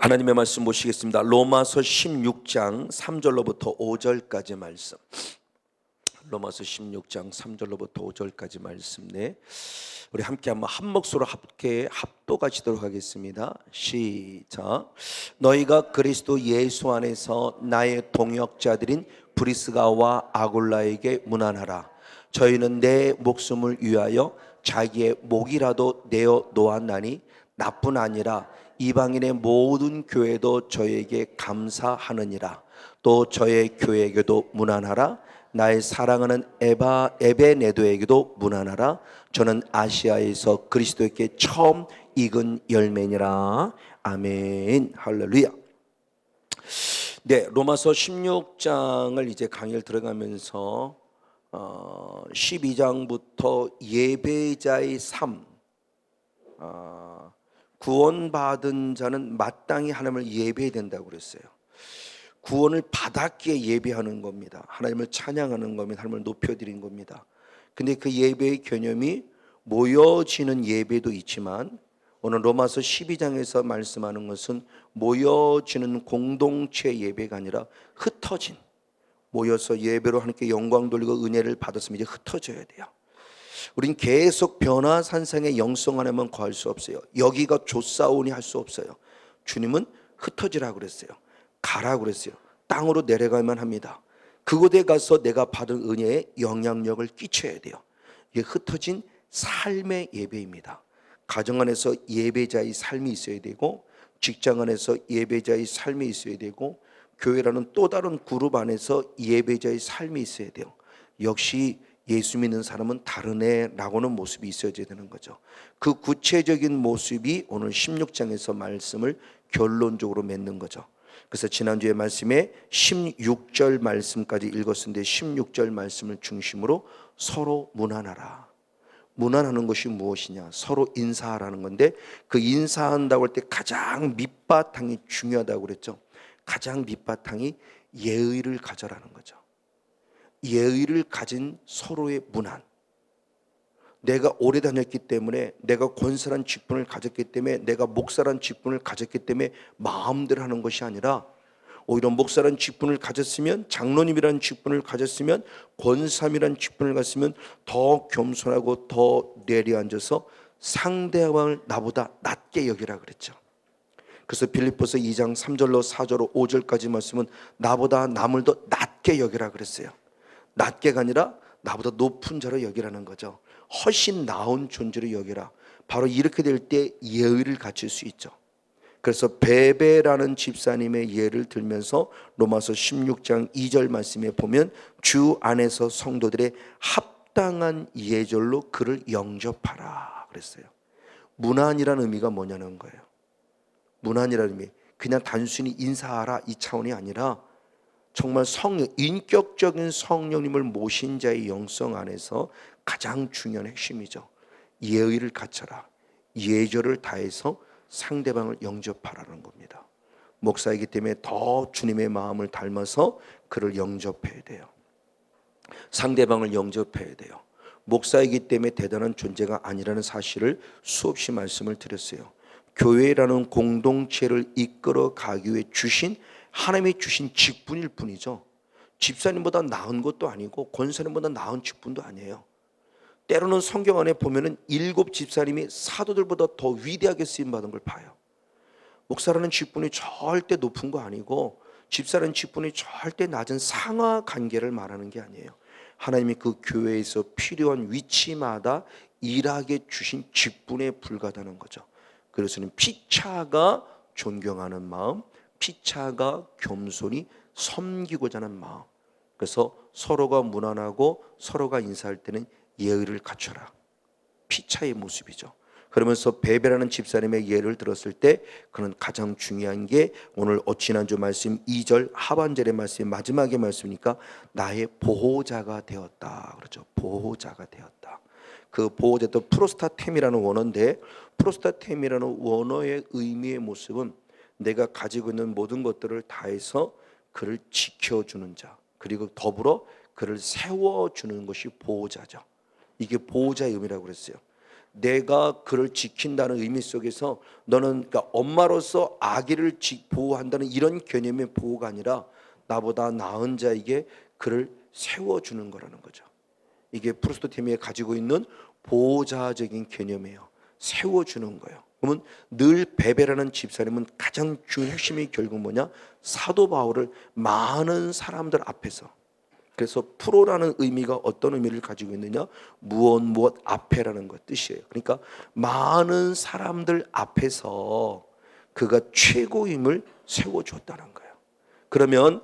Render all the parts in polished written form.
하나님의 말씀 보시겠습니다. 로마서 16장 3절로부터 5절까지 말씀. 로마서 16장 3절로부터 5절까지 말씀. 우리 함께 한번 한 목소리로 함께 합독하시도록 하겠습니다. 시작. 너희가 그리스도 예수 안에서 나의 동역자들인 브리스가와 아굴라에게 문안하라. 저희는 내 목숨을 위하여 자기의 목이라도 내어 놓았나니 나뿐 아니라 이방인의 모든 교회도 저에게 감사하느니라. 또 저의 교회에게도 문안하라. 나의 사랑하는 에베네도에게도 문안하라. 저는 아시아에서 그리스도께 처음 익은 열매니라. 아멘. 할렐루야. 로마서 16장을 이제 강의를 들어가면서 12장부터 예배자의 삶, 구원받은 자는 마땅히 하나님을 예배해야 된다고 그랬어요. 구원을 받았기에 예배하는 겁니다. 하나님을 찬양하는 겁니다. 하나님을 높여드린 겁니다. 근데 그 예배의 개념이 모여지는 예배도 있지만 오늘 로마서 12장에서 말씀하는 것은 모여지는 공동체 예배가 아니라 흩어진, 모여서 예배로 하나님께 영광 돌리고 은혜를 받았으면 이제 흩어져야 돼요. 우린 계속 변화산상의 영성 안에만 거할 수 없어요. 여기가 좁사오니 할 수 없어요. 주님은 흩어지라고 그랬어요. 가라고 그랬어요. 땅으로 내려가야만 합니다. 그곳에 가서 내가 받은 은혜에 영향력을 끼쳐야 돼요. 이게 흩어진 삶의 예배입니다. 가정 안에서 예배자의 삶이 있어야 되고, 직장 안에서 예배자의 삶이 있어야 되고, 교회라는 또 다른 그룹 안에서 예배자의 삶이 있어야 돼요. 역시 예수 믿는 사람은 다른 애라고는 모습이 있어야 되는 거죠. 그 구체적인 모습이 오늘 16장에서 말씀을 결론적으로 맺는 거죠. 그래서 지난주에 말씀에 16절 말씀까지 읽었는데 16절 말씀을 중심으로 서로 문안하라. 문안하는 것이 무엇이냐? 서로 인사하라는 건데, 그 인사한다고 할 때 가장 밑바탕이 중요하다고 그랬죠. 가장 밑바탕이 예의를 가져라는 거죠. 예의를 가진 서로의 문안. 내가 오래 다녔기 때문에, 내가 권세란 직분을 가졌기 때문에, 내가 목사란 직분을 가졌기 때문에 마음대로 하는 것이 아니라, 오히려 목사란 직분을 가졌으면, 장로님이라는 직분을 가졌으면, 권사님이라는 직분을 가졌으면 더 겸손하고 더 내려앉아서 상대방을 나보다 낮게 여기라 그랬죠. 그래서 빌립보서 2장 3절로 4절로 5절까지 말씀은 나보다 남을 더 낮게 여기라 그랬어요. 낮게가 아니라 나보다 높은 자로 여기라는 거죠. 훨씬 나은 존재로 여기라. 바로 이렇게 될 때 예의를 갖출 수 있죠. 그래서 베베라는 집사님의 예를 들면서 로마서 16장 2절 말씀에 보면 주 안에서 성도들의 합당한 예절로 그를 영접하라 그랬어요. 문안이라는 의미가 뭐냐는 거예요. 문안이라는 의미, 그냥 단순히 인사하라 이 차원이 아니라 정말 인격적인 성령님을 모신 자의 영성 안에서 가장 중요한 핵심이죠. 예의를 갖춰라. 예절을 다해서 상대방을 영접하라는 겁니다. 목사이기 때문에 더 주님의 마음을 닮아서 그를 영접해야 돼요. 상대방을 영접해야 돼요. 목사이기 때문에 대단한 존재가 아니라는 사실을 수없이 말씀을 드렸어요. 교회라는 공동체를 이끌어 가기 위해 하나님이 주신 직분일 뿐이죠. 집사님보다 나은 것도 아니고 권사님보다 나은 직분도 아니에요. 때로는 성경 안에 보면은 7 집사님이 사도들보다 더 위대하게 쓰임받은 걸 봐요. 목사라는 직분이 절대 높은 거 아니고, 집사라는 직분이 절대 낮은 상하 관계를 말하는 게 아니에요. 하나님이 그 교회에서 필요한 위치마다 일하게 주신 직분에 불과하다는 거죠. 그래서는 피차가 존경하는 마음, 피차가 겸손히 섬기고자 하는 마음. 그래서 서로가 문안하고 서로가 인사할 때는 예의를 갖춰라. 피차의 모습이죠. 그러면서 베베라는 집사님의 예를 들었을 때 그는 가장 중요한 게 오늘 지난주 말씀 2절 하반절의 말씀 마지막의 말씀이니까 나의 보호자가 되었다 그렇죠. 보호자가 되었다. 그 보호자도 프로스타템이라는 원어인데, 프로스타템이라는 원어의 의미의 모습은 내가 가지고 있는 모든 것들을 다해서 그를 지켜주는 자, 그리고 더불어 그를 세워주는 것이 보호자죠. 이게 보호자의 의미라고 그랬어요. 내가 그를 지킨다는 의미 속에서 너는 그러니까 엄마로서 아기를 보호한다는 이런 개념의 보호가 아니라 나보다 나은 자에게 그를 세워주는 거라는 거죠. 이게 프루스토템이 가지고 있는 보호자적인 개념이에요. 세워주는 거예요. 그러면 늘 베베라는 집사님은 가장 중요한 핵심이 결국 뭐냐? 사도 바울을 많은 사람들 앞에서, 그래서 프로라는 의미가 어떤 의미를 가지고 있느냐? 무엇 앞에라는 것 뜻이에요. 그러니까 많은 사람들 앞에서 그가 최고임을 세워줬다는 거예요. 그러면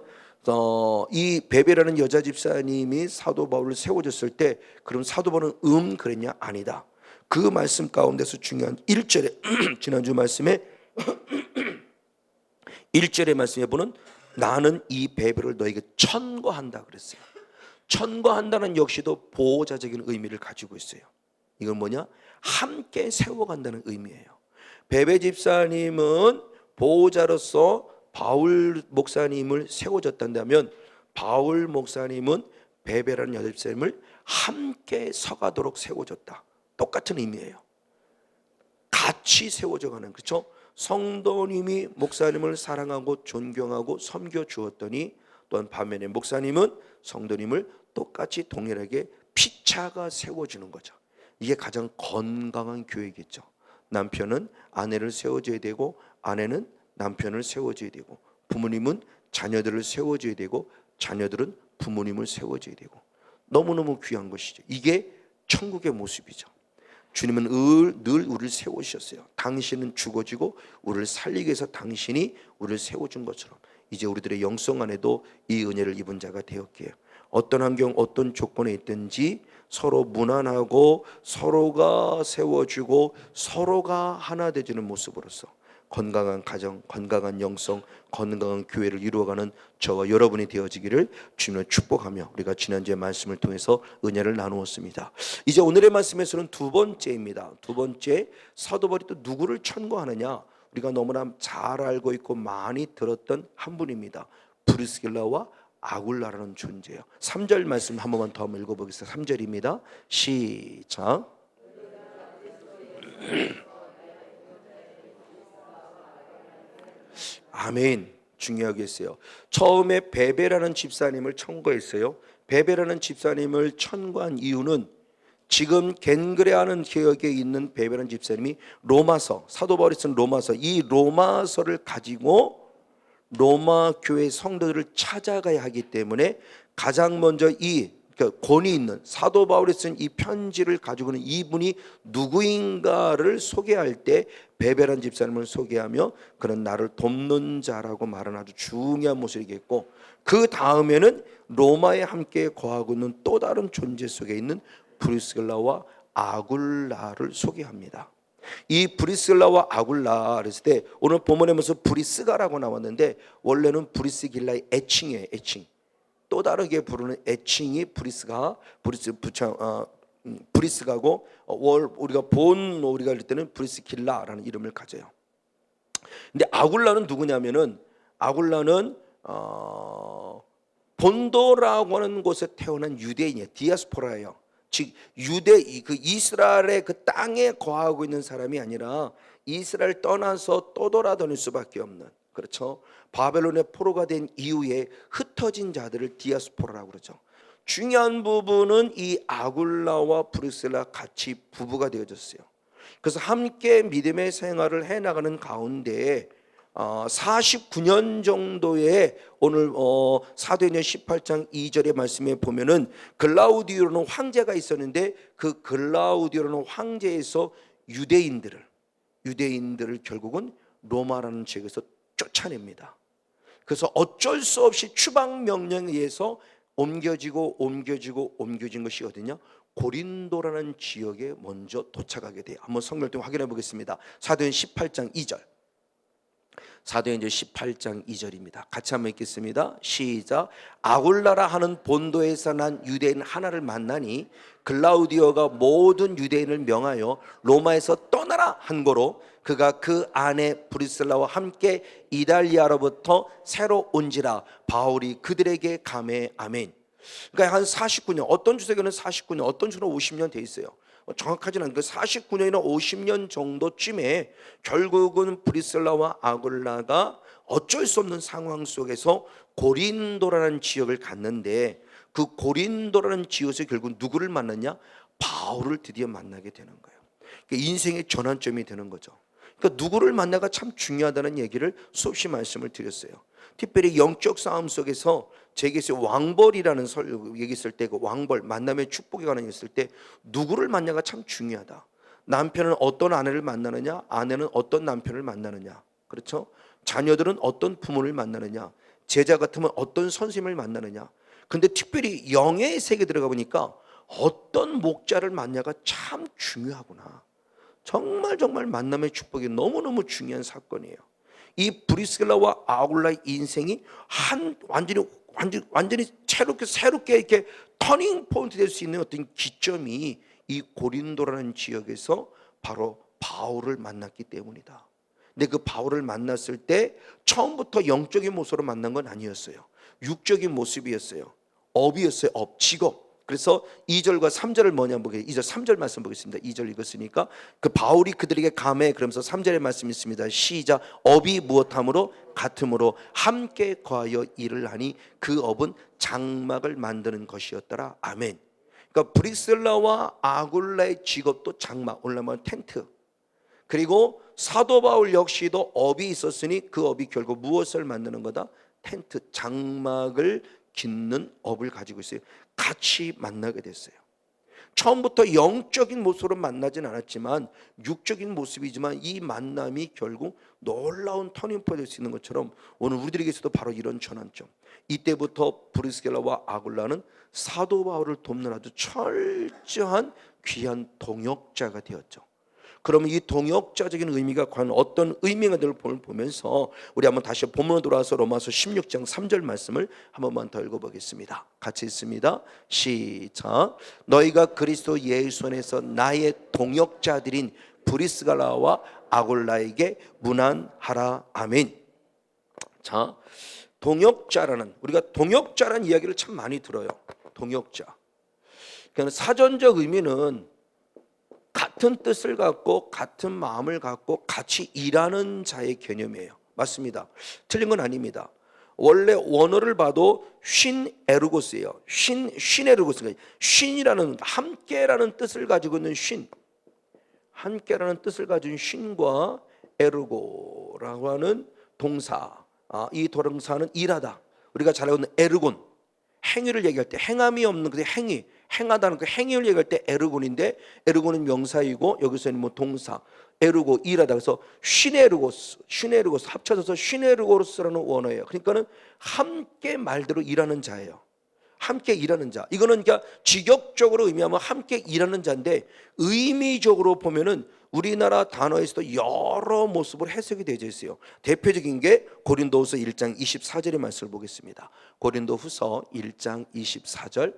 이 베베라는 여자 집사님이 사도 바울을 세워줬을 때 그럼 사도 바울은 그랬냐? 아니다. 그 말씀 가운데서 중요한 1절에 지난주 말씀에 1절의 말씀에 보는 나는 이 베베를 너에게 천거한다 그랬어요. 천거한다는 역시도 보호자적인 의미를 가지고 있어요. 이건 뭐냐? 함께 세워간다는 의미예요. 베베 집사님은 보호자로서 바울 목사님을 세워줬다면 바울 목사님은 베베라는 여자 집사님을 함께 서가도록 세워줬다. 똑같은 의미예요. 같이 세워져 가는, 그렇죠? 성도님이 목사님을 사랑하고 존경하고 섬겨 주었더니 또한 반면에 목사님은 성도님을 똑같이 동일하게 피차가 세워주는 거죠. 이게 가장 건강한 교회겠죠. 남편은 아내를 세워줘야 되고 아내는 남편을 세워줘야 되고 부모님은 자녀들을 세워줘야 되고 자녀들은 부모님을 세워줘야 되고 너무너무 귀한 것이죠. 이게 천국의 모습이죠. 주님은 늘 우리를 세우셨어요. 당신은 죽어지고 우리를 살리기 위해서 당신이 우리를 세워준 것처럼 이제 우리들의 영성 안에도 이 은혜를 입은 자가 되었기에 어떤 환경 어떤 조건에 있든지 서로 무난하고 서로가 세워주고 서로가 하나 되지는 모습으로서 건강한 가정, 건강한 영성, 건강한 교회를 이루어가는 저와 여러분이 되어지기를 주님을 축복하며 우리가 지난주의 말씀을 통해서 은혜를 나누었습니다. 이제 오늘의 말씀에서는 두 번째입니다. 두 번째, 사도 바울이 또 누구를 천거하느냐? 우리가 너무나 잘 알고 있고 많이 들었던 한 분입니다. 브리스길라와 아굴라라는 존재예요. 3절 말씀 한 번만 더 한번 읽어보겠습니다. 3절입니다. 시작. 아멘. 중요하겠어요. 처음에 베베라는 집사님을 천거했어요. 베베라는 집사님을 천거한 이유는 지금 겐그레아는 지역에 있는 베베라는 집사님이 로마서, 사도 바울이 쓴 로마서, 이 로마서를 가지고 로마 교회 성도들을 찾아가야 하기 때문에 가장 먼저 이 권위 있는 사도 바울이 쓴 이 편지를 가지고는 이분이 누구인가를 소개할 때 베베란 집사님을 소개하며 그는 나를 돕는 자라고 말하는 아주 중요한 모습이겠고, 그 다음에는 로마에 함께 거하고 있는 또 다른 존재 속에 있는 브리스길라와 아굴라를 소개합니다. 이 브리스길라와 아굴라 그랬을 때 오늘 본문에 보면서 브리스가라고 나왔는데 원래는 브리스길라의 애칭이에요. 애칭. 또 다르게 부르는 애칭이 브리스가고 우리가 우리가 할 때는 브리스길라라는 이름을 가져요. 근데 아굴라는 누구냐면은 아굴라는 본도라고 하는 곳에 태어난 유대인이에요. 디아스포라예요. 즉 그 이스라엘의 그 땅에 거하고 있는 사람이 아니라 이스라엘 떠나서 떠돌아다닐 수밖에 없는, 그렇죠? 바벨론의 포로가 된 이후에 흩어진 자들을 디아스포라라고 그러죠. 중요한 부분은 이 아굴라와 브리스라 같이 부부가 되어졌어요. 그래서 함께 믿음의 생활을 해나가는 가운데 49년 정도의 오늘 사도행전 18장 2절의 말씀에 보면은 글라우디오라는 황제가 있었는데 그 글라우디오라는 황제에서 유대인들을 결국은 로마라는 지역에서 쫓아냅니다. 그래서 어쩔 수 없이 추방 명령에 의해서 옮겨진 것이 어디냐? 고린도라는 지역에 먼저 도착하게 돼요. 한번 성경을 좀 확인해 보겠습니다. 사도행전 18장 2절. 사도행전 18장 2절입니다. 같이 한번 읽겠습니다. 시작. 아굴라라 하는 본도에서 난 유대인 하나를 만나니 글라우디오가 모든 유대인을 명하여 로마에서 떠나라 한 거로 그가 그 아내 브리슬라와 함께 이달리아로부터 새로 온지라 바울이 그들에게 감해. 아멘. 그러니까 한 49년, 어떤 주석에는 49년, 어떤 주는 50년 돼 있어요. 정확하지는 않은데 49년이나 50년 정도쯤에 결국은 브리슬라와 아굴라가 어쩔 수 없는 상황 속에서 고린도라는 지역을 갔는데, 그 고린도라는 지역에서 결국 누구를 만났냐? 바울을 드디어 만나게 되는 거예요. 그러니까 인생의 전환점이 되는 거죠. 그러니까 누구를 만나가 참 중요하다는 얘기를 수없이 말씀을 드렸어요. 특별히 영적 싸움 속에서 제게서 왕벌이라는 얘기 있을 때, 그 왕벌 만남의 축복에 관한 있을 때 누구를 만나가 참 중요하다. 남편은 어떤 아내를 만나느냐, 아내는 어떤 남편을 만나느냐, 그렇죠? 자녀들은 어떤 부모를 만나느냐, 제자 같으면 어떤 선생님을 만나느냐. 근데 특별히 영의 세계 들어가 보니까 어떤 목자를 만나가 참 중요하구나. 정말 만남의 축복이 너무너무 중요한 사건이에요. 이 브리스길라와 아굴라의 인생이 완전히 새롭게 이렇게 터닝 포인트 될 수 있는 어떤 기점이 이 고린도라는 지역에서 바로 바울을 만났기 때문이다. 근데 그 바울을 만났을 때 처음부터 영적인 모습으로 만난 건 아니었어요. 육적인 모습이었어요. 업이었어요. 업, 직업. 그래서 2절과 3절을 뭐냐 보겠습니다. 2절 3절 말씀 보겠습니다. 2절 읽었으니까 그 바울이 그들에게 감해, 그러면서 3절의 말씀이 있습니다. 시작. 업이 무엇함으로 같음으로 함께 거하여 일을 하니 그 업은 장막을 만드는 것이었더라. 아멘. 그러니까 브리슬라와 아굴라의 직업도 장막, 올라면 텐트. 그리고 사도 바울 역시도 업이 있었으니 그 업이 결국 무엇을 만드는 거다? 텐트, 장막을 짓는 업을 가지고 있어요. 같이 만나게 됐어요. 처음부터 영적인 모습으로 만나진 않았지만 육적인 모습이지만 이 만남이 결국 놀라운 터닝포인트 될 수 있는 것처럼 오늘 우리들에게서도 바로 이런 전환점. 이때부터 브리스길라와 아굴라는 사도 바울을 돕는 아주 철저한 귀한 동역자가 되었죠. 그러면 이 동역자적인 의미가 과연 어떤 의미인가를 보면서 우리 한번 다시 본문으로 돌아와서 로마서 16장 3절 말씀을 한 번만 더 읽어보겠습니다. 같이 읽습니다. 시작. 너희가 그리스도 예수 안에서 나의 동역자들인 브리스갈라와 아굴라에게 문안하라. 아멘. 자, 우리가 동역자라는 이야기를 참 많이 들어요. 동역자. 그러니까 사전적 의미는 같은 뜻을 갖고 같은 마음을 갖고 같이 일하는 자의 개념이에요. 맞습니다. 틀린 건 아닙니다. 원래 원어를 봐도 쉰 에르고스예요. 쉰 에르고스가 쉰이라는 함께라는 뜻을 가지고 있는 쉰, 함께라는 뜻을 가진 쉰과 에르고라고 하는 동사, 이 동사는 일하다. 우리가 잘 알고 있는 에르곤, 행위를 얘기할 때 행함이 없는 그 행위, 행하다는 그 행위를 얘기할 때 에르곤인데, 에르곤은 명사이고 여기서는 뭐 동사, 에르고 일하다. 그래서 시네르고스 합쳐져서 시네르고스라는 원어예요. 그러니까는 함께 말대로 일하는 자예요. 함께 일하는 자. 이거는 그러니까 직역적으로 의미하면 함께 일하는 자인데, 의미적으로 보면은 우리나라 단어에서도 여러 모습으로 해석이 되어 있어요. 대표적인 게 고린도후서 1장 24절의 말씀을 보겠습니다. 고린도후서 1장 24절.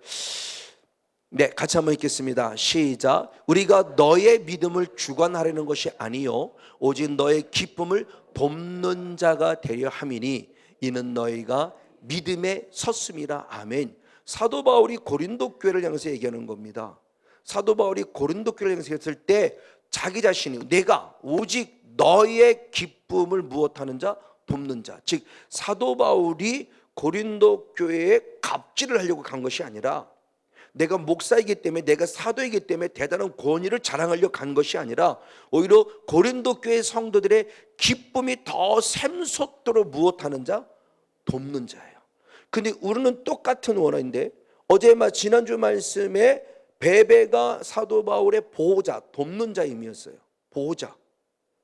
네, 같이 한번 읽겠습니다. 시작. 우리가 너의 믿음을 주관하려는 것이 아니요 오직 너의 기쁨을 돕는 자가 되려 함이니 이는 너희가 믿음에 섰음이라. 아멘. 사도 바울이 고린도 교회를 향해서 얘기하는 겁니다. 사도 바울이 고린도 교회를 향해서 했을 때 자기 자신이 내가 오직 너의 기쁨을 무엇하는 자? 돕는 자. 즉 사도 바울이 고린도 교회에 갑질을 하려고 간 것이 아니라, 내가 목사이기 때문에, 내가 사도이기 때문에 대단한 권위를 자랑하려고 간 것이 아니라, 오히려 고린도 교회 성도들의 기쁨이 더 샘솟도록 무엇하는 자? 돕는 자예요. 근데 우리는 똑같은 원어인데, 지난주 말씀에 베베가 사도 바울의 보호자, 돕는 자 의미였어요. 보호자.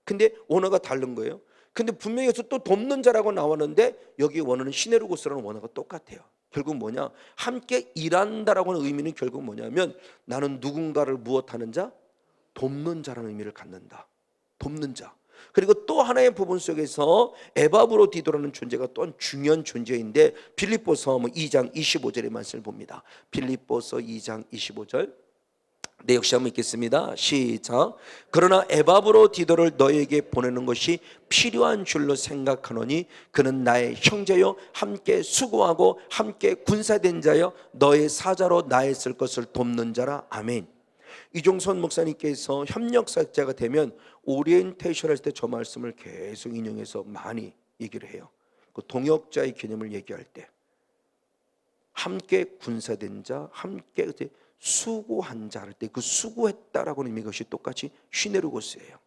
근데 원어가 다른 거예요. 근데 분명히 여기서 또 돕는 자라고 나왔는데 여기 원어는 시네르고스라는 원어가 똑같아요. 결국 뭐냐? 함께 일한다라고 하는 의미는 결국 뭐냐면 나는 누군가를 무엇하는 자? 돕는 자라는 의미를 갖는다. 돕는 자. 그리고 또 하나의 부분 속에서 에바브로디도라는 존재가 또한 중요한 존재인데, 빌립보서 2장 25절의 말씀을 봅니다. 빌립보서 2장 25절. 네, 역시 한번 읽겠습니다. 시작. 그러나 에바브로디도를 너에게 보내는 것이 필요한 줄로 생각하노니 그는 나의 형제요 함께 수고하고 함께 군사된 자여 너의 사자로 나의 쓸 것을 돕는 자라. 아멘. 이종선 목사님께서 협력사역자가 되면 오리엔테이션 할 때 저 말씀을 계속 인용해서 많이 얘기를 해요. 그 동역자의 개념을 얘기할 때 함께 군사된 자, 함께 수고한 자 할 때 그 수고했다라고는 의미가 것이 똑같이 휘네르고스예요.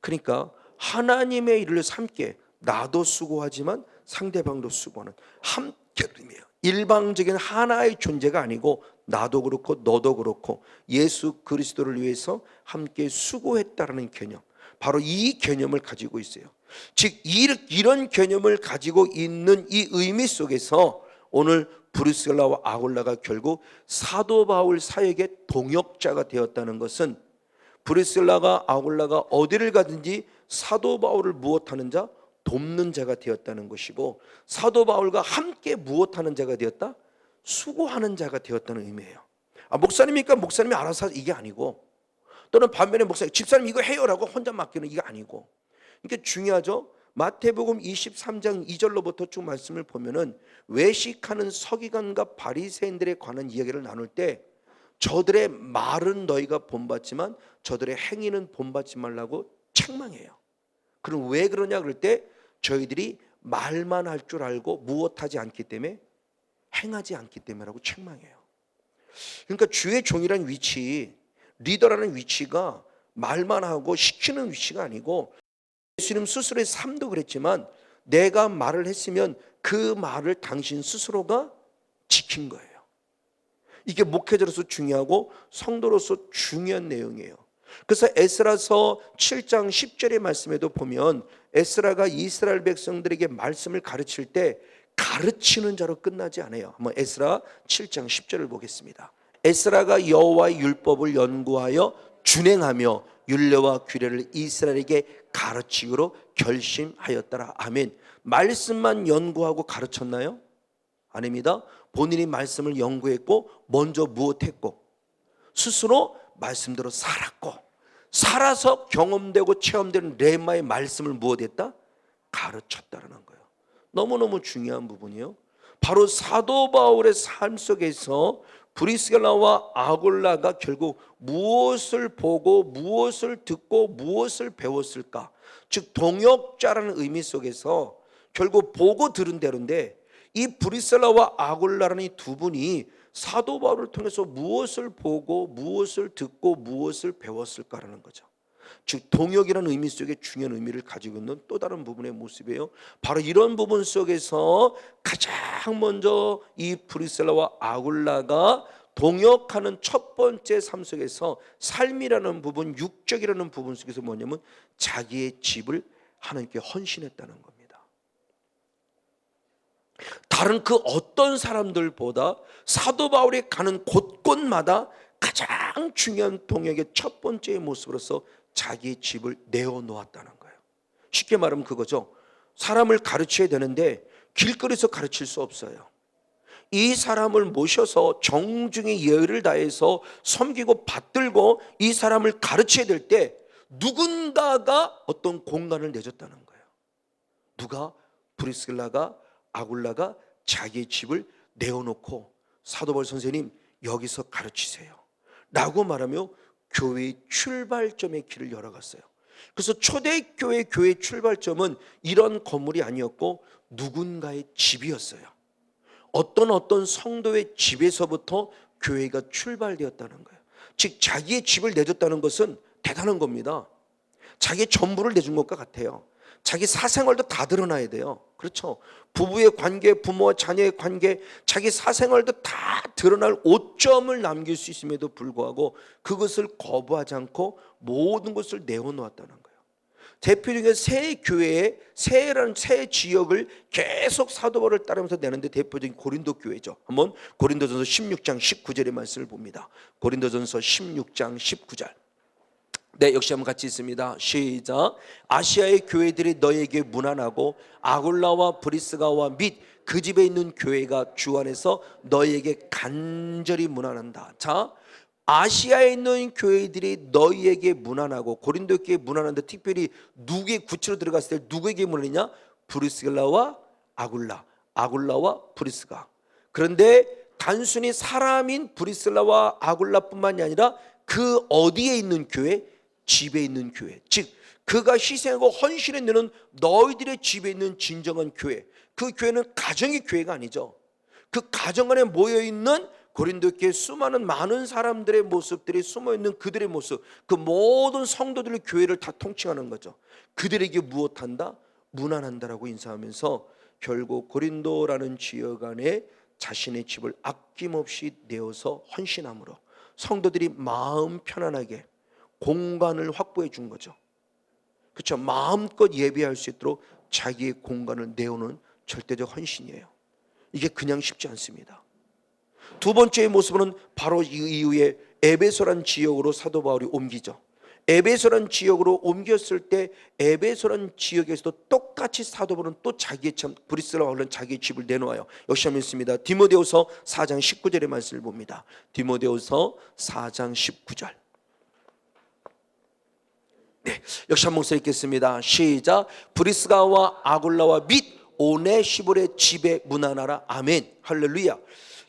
그러니까 하나님의 일을 함께, 나도 수고하지만 상대방도 수고하는 함께를 의미해요. 일방적인 하나의 존재가 아니고 나도 그렇고 너도 그렇고 예수 그리스도를 위해서 함께 수고했다라는 개념, 바로 이 개념을 가지고 있어요. 즉 이런 개념을 가지고 있는 이 의미 속에서 오늘 브리스길라와 아굴라가 결국 사도 바울 사역의 동역자가 되었다는 것은, 브리스길라가 아굴라가 어디를 가든지 사도 바울을 무엇하는 자? 돕는 자가 되었다는 것이고, 사도 바울과 함께 무엇하는 자가 되었다? 수고하는 자가 되었다는 의미예요. 목사님이니까 목사님이 알아서 이게 아니고, 또는 반면에 목사님, 집사님 이거 해요라고 혼자 맡기는 이게 아니고, 이게 중요하죠. 마태복음 23장 2절로부터 쭉 말씀을 보면은 외식하는 서기관과 바리새인들에 관한 이야기를 나눌 때 저들의 말은 너희가 본받지만 저들의 행위는 본받지 말라고 책망해요. 그럼 왜 그러냐 그럴 때 저희들이 말만 할 줄 알고 무엇하지 않기 때문에, 행하지 않기 때문에라고 책망해요. 그러니까 주의 종이라는 위치, 리더라는 위치가 말만 하고 시키는 위치가 아니고, 예수님 스스로의 삶도 그랬지만 내가 말을 했으면 그 말을 당신 스스로가 지킨 거예요. 이게 목회자로서 중요하고 성도로서 중요한 내용이에요. 그래서 에스라서 7장 10절의 말씀에도 보면 에스라가 이스라엘 백성들에게 말씀을 가르칠 때 가르치는 자로 끝나지 않아요. 한번 에스라 7장 10절을 보겠습니다. 에스라가 여호와의 율법을 연구하여 준행하며 율례와 규례를 이스라엘에게 가르치기로 결심하였더라. 아멘. 말씀만 연구하고 가르쳤나요? 아닙니다. 본인이 말씀을 연구했고 먼저 무엇했고 스스로 말씀대로 살았고, 살아서 경험되고 체험되는 레마의 말씀을 무엇했다? 가르쳤다는 거예요. 너무너무 중요한 부분이요. 바로 사도 바울의 삶 속에서 브리스길라와 아굴라가 결국 무엇을 보고 무엇을 듣고 무엇을 배웠을까? 즉 동역자라는 의미 속에서 결국 보고 들은 대로인데, 이 브리스길라와 아굴라라는 이 두 분이 사도 바울을 통해서 무엇을 보고 무엇을 듣고 무엇을 배웠을까라는 거죠. 즉 동역이라는 의미 속에 중요한 의미를 가지고 있는 또 다른 부분의 모습이에요. 바로 이런 부분 속에서 가장 먼저 이 브리스길라와 아굴라가 동역하는 첫 번째 삶 속에서 삶이라는 부분, 육적이라는 부분 속에서 뭐냐면 자기의 집을 하나님께 헌신했다는 겁니다. 다른 그 어떤 사람들보다 사도 바울이 가는 곳곳마다 가장 중요한 동역의 첫 번째 모습으로서 자기의 집을 내어놓았다는 거예요. 쉽게 말하면 그거죠. 사람을 가르쳐야 되는데 길거리에서 가르칠 수 없어요. 이 사람을 모셔서 정중히 예의를 다해서 섬기고 받들고 이 사람을 가르쳐야 될 때 누군가가 어떤 공간을 내줬다는 거예요. 누가? 브리스길라가 아굴라가 자기의 집을 내어놓고 사도 바울 선생님 여기서 가르치세요 라고 말하며 교회의 출발점의 길을 열어갔어요. 그래서 초대교회 교회의 출발점은 이런 건물이 아니었고 누군가의 집이었어요. 어떤 성도의 집에서부터 교회가 출발되었다는 거예요. 즉 자기의 집을 내줬다는 것은 대단한 겁니다. 자기의 전부를 내준 것과 같아요. 자기 사생활도 다 드러나야 돼요. 그렇죠? 부부의 관계, 부모와 자녀의 관계, 자기 사생활도 다 드러날 오점을 남길 수 있음에도 불구하고 그것을 거부하지 않고 모든 것을 내어놓았다는 거예요. 대표적인 새 교회의 새라는 새 지역을 계속 사도 바울을 따르면서 내는데 대표적인 고린도 교회죠. 한번 고린도전서 16장 19절의 말씀을 봅니다. 고린도전서 16장 19절. 네, 역시 한번 같이 있습니다. 시작. 아시아의 교회들이 너에게 문안하고 아굴라와 브리스가와 및 그 집에 있는 교회가 주 안에서 너에게 간절히 문안한다. 자, 아시아에 있는 교회들이 너희에게 문안하고, 고린도 교회에 문안하는데 특별히 누구의 구체로 들어갔을 때 누구에게 문안이냐? 브리스길라와 아굴라, 아굴라와 브리스가. 그런데 단순히 사람인 브리슬라와 아굴라뿐만이 아니라 그 어디에 있는 교회? 집에 있는 교회. 즉 그가 희생하고 헌신해 내는 너희들의 집에 있는 진정한 교회. 그 교회는 가정의 교회가 아니죠. 그 가정 안에 모여있는 고린도 교회 수많은 많은 사람들의 모습들이 숨어있는 그들의 모습, 그 모든 성도들의 교회를 다 통칭하는 거죠. 그들에게 무엇한다? 문안한다라고 인사하면서 결국 고린도라는 지역 안에 자신의 집을 아낌없이 내어서 헌신함으로 성도들이 마음 편안하게 공간을 확보해 준 거죠. 그렇죠. 마음껏 예배할 수 있도록 자기의 공간을 내오는 절대적 헌신이에요. 이게 그냥 쉽지 않습니다. 두 번째의 모습은 바로 이 이후에 에베소란 지역으로 사도 바울이 옮기죠. 에베소란 지역으로 옮겼을 때 에베소란 지역에서도 똑같이 사도 바울은 또 자기의 참 브리스라와 얼른 자기의 집을 내놓아요. 역시 한번 있습니다. 디모데후서 4장 19절의 말씀을 봅니다. 디모데후서 4장 19절. 네, 역시 한 목소리 읽겠습니다. 시작. 브리스가와 아굴라와 및 오네시볼의 집에 문안하라. 아멘. 할렐루야.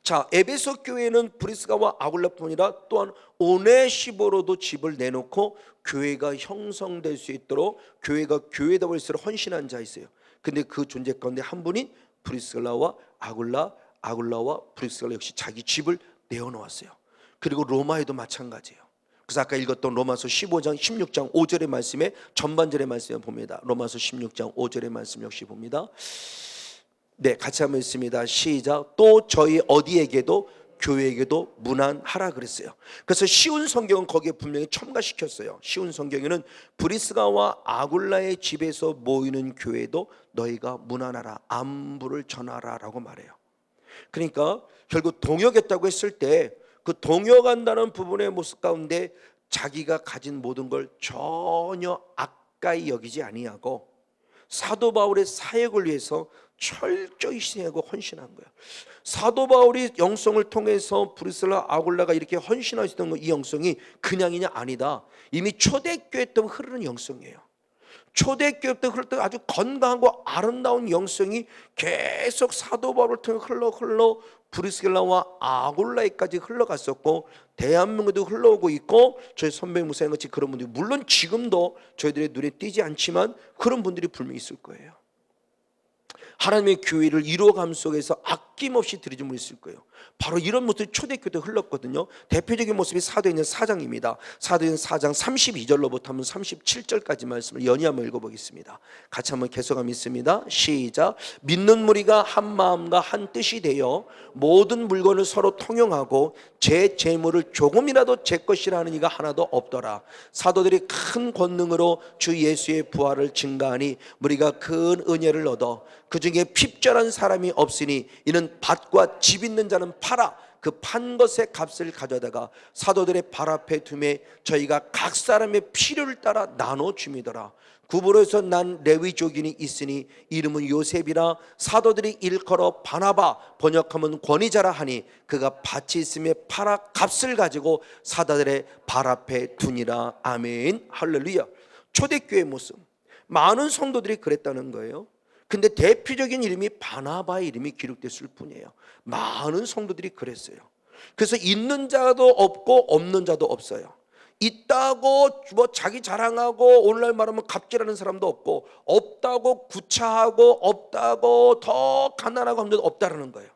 자, 에베소 교회는 브리스가와 아굴라뿐 아니라 또한 오네시보로도 집을 내놓고 교회가 형성될 수 있도록 교회가 교회다 볼수록 헌신한 자 있어요. 근데 그 존재 가운데 한 분인 브리스가와 아굴라와 브리스가 역시 자기 집을 내어놓았어요. 그리고 로마에도 마찬가지예요. 그래서 아까 읽었던 로마서 15장 16장 5절의 말씀에 전반절의 말씀을 봅니다. 로마서 16장 5절의 말씀 역시 봅니다. 네, 같이 한번 읽습니다. 시작. 또 저희 어디에게도 교회에게도 문안하라 그랬어요. 그래서 쉬운 성경은 거기에 분명히 첨가시켰어요. 쉬운 성경에는 브리스가와 아굴라의 집에서 모이는 교회도 너희가 문안하라, 안부를 전하라 라고 말해요. 그러니까 결국 동역했다고 했을 때 그 동역한다는 부분의 모습 가운데 자기가 가진 모든 걸 전혀 아까이 여기지 아니하고 사도 바울의 사역을 위해서 철저히 희생하고 헌신한 거예요. 사도 바울이 영성을 통해서 브리스라 아굴라가 이렇게 헌신할 수 있는 이 영성이 그냥이냐? 아니다. 이미 초대교회 때 흐르는 영성이에요. 초대교회 때 흐를 때 아주 건강하고 아름다운 영성이 계속 사도 바울을 통해 흘러 브리스길라와 아굴라에까지 흘러갔었고 대한민국에도 흘러오고 있고 저희 선배 목사님 같이 그런 분들이 물론 지금도 저희들의 눈에 띄지 않지만 그런 분들이 분명히 있을 거예요. 하나님의 교회를 이루어감 속에서 아낌없이 드리는 분이 있을 거예요. 바로 이런 모습이 초대교회 때 흘렀거든요. 대표적인 모습이 사도행전 4장입니다. 사도행전 4장 32절로부터 한번 37절까지 말씀을 연이 한번 읽어보겠습니다. 같이 한번 계속하면 있습니다. 시작. 믿는 무리가 한 마음과 한 뜻이 되어 모든 물건을 서로 통용하고 제 재물을 조금이라도 제 것이라 하는 이가 하나도 없더라. 사도들이 큰 권능으로 주 예수의 부활을 증가하니 무리가 큰 은혜를 얻어 그 중에 핍절한 사람이 없으니 이는 밭과 집 있는 자는 팔아 그 판 것의 값을 가져다가 사도들의 발 앞에 두매 저희가 각 사람의 필요를 따라 나눠 줌이더라. 구브로에서 난 레위족인이 있으니 이름은 요셉이라 사도들이 일컬어 바나바 번역하면 권위자라 하니 그가 밭이 있음에 팔아 값을 가지고 사도들의 발 앞에 두니라. 아멘. 할렐루야. 초대교회의 모습, 많은 성도들이 그랬다는 거예요. 근데 대표적인 이름이 바나바의 이름이 기록됐을 뿐이에요. 많은 성도들이 그랬어요. 그래서 있는 자도 없고 없는 자도 없어요. 있다고 뭐 자기 자랑하고 오늘날 말하면 갑질하는 사람도 없고 없다고 구차하고 없다고 더 가난하고 하는 데도 없다라는 거예요.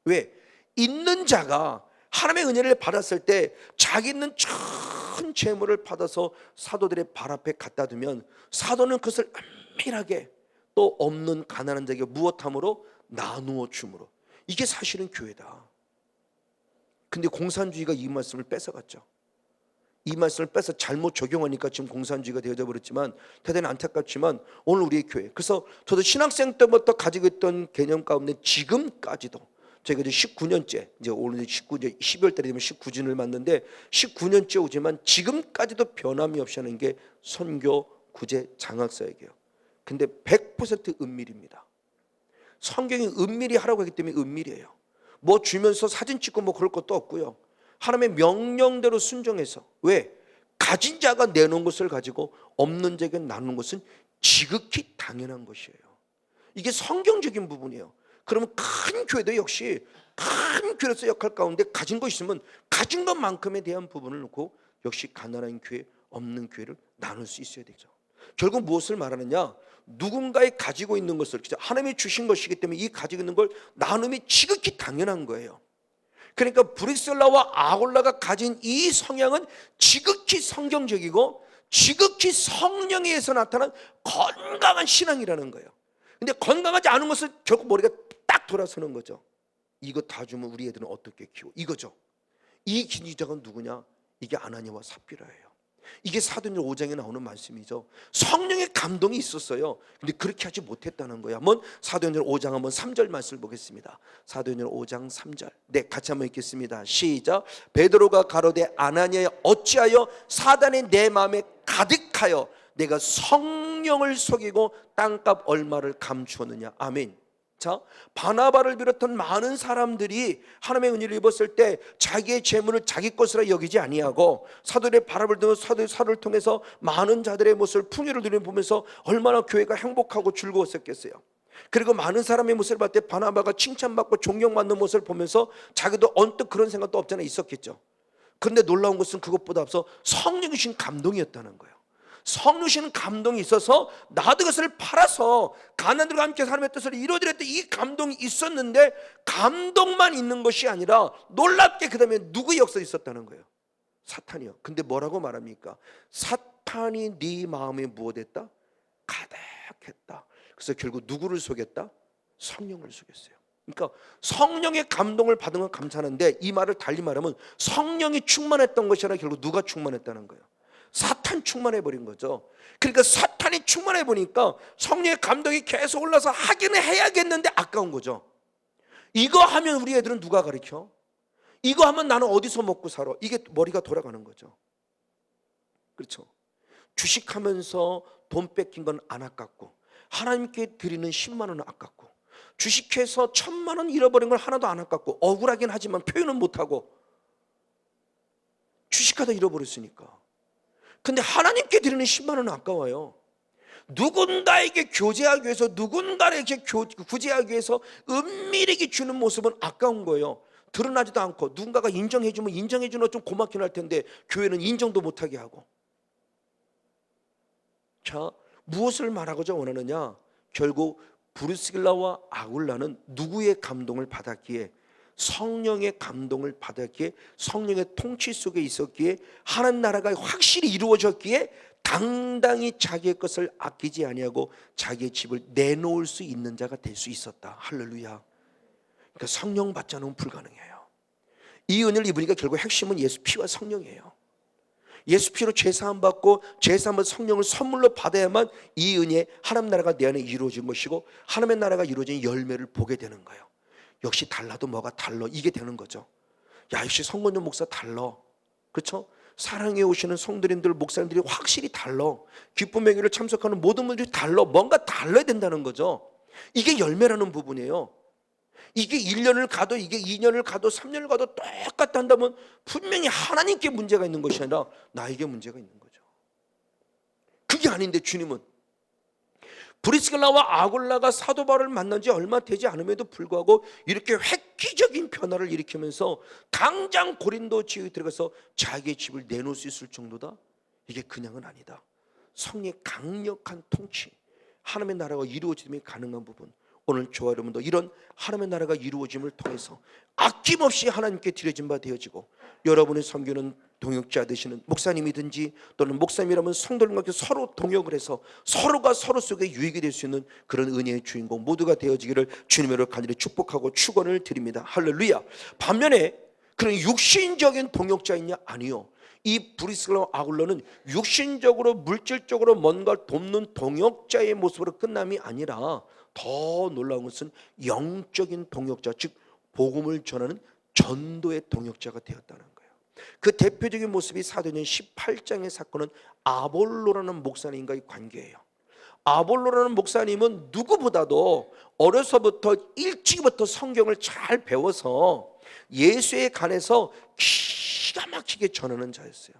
왜? 있는 자가 하나님의 은혜를 받았을 때 자기 있는 큰 재물을 받아서 사도들의 발 앞에 갖다 두면 사도는 그것을 은밀하게 또 없는 가난한 자에게 무엇함으로? 나누어 줌으로. 이게 사실은 교회다. 근데 공산주의가 이 말씀을 뺏어갔죠. 이 말씀을 뺏어 잘못 적용하니까 지금 공산주의가 되어져 버렸지만 대단히 안타깝지만 오늘 우리의 교회, 그래서 저도 신학생 때부터 가지고 있던 개념 가운데 지금까지도 저희가 이제 19년째, 이제 오늘 19년 12월 달에 되면 19주년을 맞는데 19년째 오지만 지금까지도 변함이 없이 하는 게 선교 구제 장학사역이에요. 근데 100% 은밀입니다. 성경이 은밀히 하라고 하기 때문에 은밀이에요. 뭐 주면서 사진 찍고 뭐 그럴 것도 없고요. 하나님의 명령대로 순종해서. 왜? 가진 자가 내놓은 것을 가지고 없는 자에게 나누는 것은 지극히 당연한 것이에요. 이게 성경적인 부분이에요. 그러면 큰 교회도 역시 큰 교회로서 역할 가운데 가진 것이 있으면 가진 것만큼에 대한 부분을 놓고 역시 가난한 교회, 없는 교회를 나눌 수 있어야 되죠. 결국 무엇을 말하느냐? 누군가의 가지고 있는 것을 하나님이 주신 것이기 때문에 이 가지고 있는 걸 나눔이 지극히 당연한 거예요. 그러니까 브리스라와 아굴라가 가진 이 성향은 지극히 성경적이고 지극히 성령에 의해서 나타난 건강한 신앙이라는 거예요. 근데 건강하지 않은 것은 결국 머리가 딱 돌아서는 거죠. 이거 다 주면 우리 애들은 어떻게 키워? 이거죠. 이 기자가 누구냐? 이게 아나니아와 삽비라예요. 이게 사도행전 5장에 나오는 말씀이죠. 성령의 감동이 있었어요. 근데 그렇게 하지 못했다는 거예요. 한번 사도행전 5장 한번 3절 말씀을 보겠습니다. 사도행전 5장 3절. 네, 같이 한번 읽겠습니다. 시작. 베드로가 가로되 아나니아여 어찌하여 사단이 내 마음에 가득하여 내가 성령을 속이고 땅값 얼마를 감추었느냐. 아멘. 자, 바나바를 비롯한 많은 사람들이 하나님의 은혜를 입었을 때 자기의 재물을 자기 것으로 여기지 아니하고 사도들의 바람을 들어 사도를 통해서 많은 자들의 모습을 풍요를 누리는 보면서 얼마나 교회가 행복하고 즐거웠었겠어요. 그리고 많은 사람의 모습을 봤을 때 바나바가 칭찬받고 존경받는 모습을 보면서 자기도 언뜻 그런 생각도 없잖아 있었겠죠. 그런데 놀라운 것은 그것보다 앞서 성령이 주신 감동이었다는 거예요. 성령 주시는 감동이 있어서 나도 그것을 팔아서 가난들과 함께 하나님의 뜻을 이루어드렸던 이 감동이 있었는데 감동만 있는 것이 아니라 놀랍게 그 다음에 누구의 역사가 있었다는 거예요? 사탄이요. 근데 뭐라고 말합니까? 사탄이 네 마음에 무엇했다? 가득했다. 그래서 결국 누구를 속였다? 성령을 속였어요. 그러니까 성령의 감동을 받은 건 감사하는데 이 말을 달리 말하면 성령이 충만했던 것이 아니라 결국 누가 충만했다는 거예요? 사탄 충만해버린 거죠. 그러니까 사탄이 충만해보니까 성령의 감동이 계속 올라서 하기는 해야겠는데 아까운 거죠. 이거 하면 우리 애들은 누가 가르쳐? 이거 하면 나는 어디서 먹고 살아? 이게 머리가 돌아가는 거죠. 그렇죠. 주식하면서 돈 뺏긴 건 안 아깝고 하나님께 드리는 10만 원은 아깝고 주식해서 1,000만 원 잃어버린 건 하나도 안 아깝고 억울하긴 하지만 표현은 못하고 주식하다 잃어버렸으니까. 근데 하나님께 드리는 10만 원은 아까워요. 누군가에게 교제하기 위해서 누군가에게 구제하기 위해서 은밀하게 주는 모습은 아까운 거예요. 드러나지도 않고 누군가가 인정해주면 인정해주는 좀 고맙긴 할 텐데 교회는 인정도 못하게 하고. 자, 무엇을 말하고자 원하느냐? 결국 브리스길라와 아굴라는 누구의 감동을 받았기에? 성령의 감동을 받았기에, 성령의 통치 속에 있었기에, 하나님 나라가 확실히 이루어졌기에 당당히 자기의 것을 아끼지 아니하고 자기의 집을 내놓을 수 있는 자가 될 수 있었다. 할렐루야. 그러니까 성령 받지 않으면 불가능해요. 이 은혜를 입으니까 결국 핵심은 예수 피와 성령이에요. 예수 피로 죄사함 받고 죄사함을 성령을 선물로 받아야만 이 은혜 하나님 나라가 내 안에 이루어진 것이고 하나님의 나라가 이루어진 열매를 보게 되는 거예요. 역시 달라도 뭐가 달라 이게 되는 거죠. 야, 역시 성건전 목사 달라. 그렇죠? 사랑해 오시는 성도님들 목사님들이 확실히 달라. 기쁨 행위를 참석하는 모든 분들이 달라. 뭔가 달라야 된다는 거죠. 이게 열매라는 부분이에요. 이게 1년을 가도 이게 2년을 가도 3년을 가도 똑같다 한다면 분명히 하나님께 문제가 있는 것이 아니라 나에게 문제가 있는 거죠. 그게 아닌데 주님은 브리스길라와 아굴라가 사도 바울을 만난 지 얼마 되지 않음에도 불구하고 이렇게 획기적인 변화를 일으키면서 당장 고린도 지역에 들어가서 자기의 집을 내놓을 수 있을 정도다? 이게 그냥은 아니다. 성령의 강력한 통치, 하나님의 나라가 이루어짐이 가능한 부분, 오늘 저와 여러분도 이런 하나님의 나라가 이루어짐을 통해서 아낌없이 하나님께 드려진 바 되어지고 여러분의 선교는 동역자 되시는 목사님이든지 또는 목사님이라면 성도들과 서로 동역을 해서 서로가 서로 속에 유익이 될 수 있는 그런 은혜의 주인공 모두가 되어지기를 주님으로 간절히 축복하고 축원을 드립니다. 할렐루야. 반면에 그런 육신적인 동역자이냐? 아니요. 이 브리스길라와 아굴라는 육신적으로 물질적으로 뭔가를 돕는 동역자의 모습으로 끝남이 아니라 더 놀라운 것은 영적인 동역자, 즉 복음을 전하는 전도의 동역자가 되었다는 거예요. 그 대표적인 모습이 사도행전 18장의 사건은 아볼로라는 목사님과의 관계예요. 아볼로라는 목사님은 누구보다도 어려서부터 일찍부터 성경을 잘 배워서 예수에 관해서 기가 막히게 전하는 자였어요.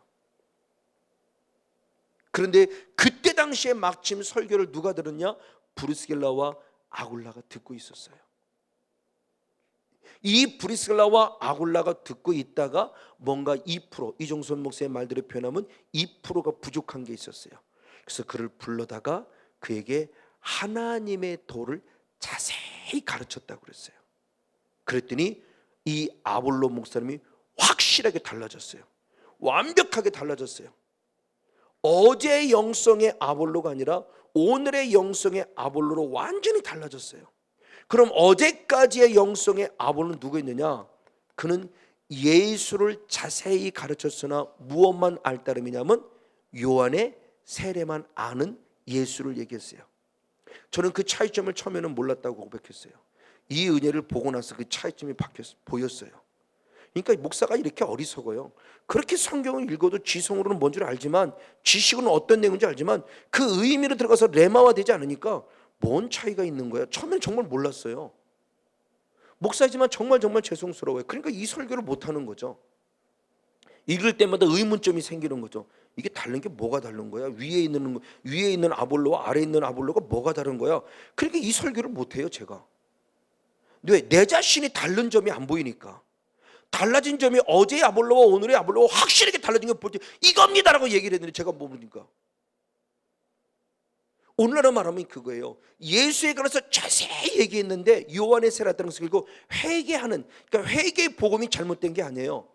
그런데 그때 당시에 마침 설교를 누가 들었냐? 브리스길라와 아굴라가 듣고 있었어요. 이 브리스길라와 아굴라가 듣고 있다가 뭔가 2%, 이종선 목사의 말대로 표현하면 2%가 부족한 게 있었어요. 그래서 그를 불러다가 그에게 하나님의 도를 자세히 가르쳤다고 그랬어요. 그랬더니 이 아볼로 목사님이 확실하게 달라졌어요. 완벽하게 달라졌어요. 어제의 영성의 아볼로가 아니라 오늘의 영성의 아볼로로 완전히 달라졌어요. 그럼 어제까지의 영성의 아볼로는 누구였느냐? 그는 예수를 자세히 가르쳤으나 무엇만 알 따름이냐면 요한의 세례만 아는 예수를 얘기했어요. 저는 그 차이점을 처음에는 몰랐다고 고백했어요. 이 은혜를 보고 나서 그 차이점이 보였어요. 그러니까 목사가 이렇게 어리석어요. 그렇게 성경을 읽어도 지성으로는 뭔 줄 알지만, 지식은 어떤 내용인지 알지만 그 의미로 들어가서 레마화되지 않으니까 뭔 차이가 있는 거야. 처음엔 정말 몰랐어요. 목사지만 정말 죄송스러워요. 그러니까 이 설교를 못하는 거죠. 읽을 때마다 의문점이 생기는 거죠. 이게 다른 게 뭐가 다른 거야? 위에 있는 아볼로와 아래에 있는 아볼로가 뭐가 다른 거야? 그러니까 이 설교를 못해요, 제가. 왜? 내 자신이 다른 점이 안 보이니까. 달라진 점이 어제의 아볼로와 오늘의 아볼로와 확실하게 달라진 걸 볼 때 이겁니다라고 얘기를 했는데 제가 모르니까. 오늘날로 말하면 그거예요. 예수에 관해서 자세히 얘기했는데 요한의 세례라는 것을 읽고 회개하는, 그러니까 회개의 복음이 잘못된 게 아니에요.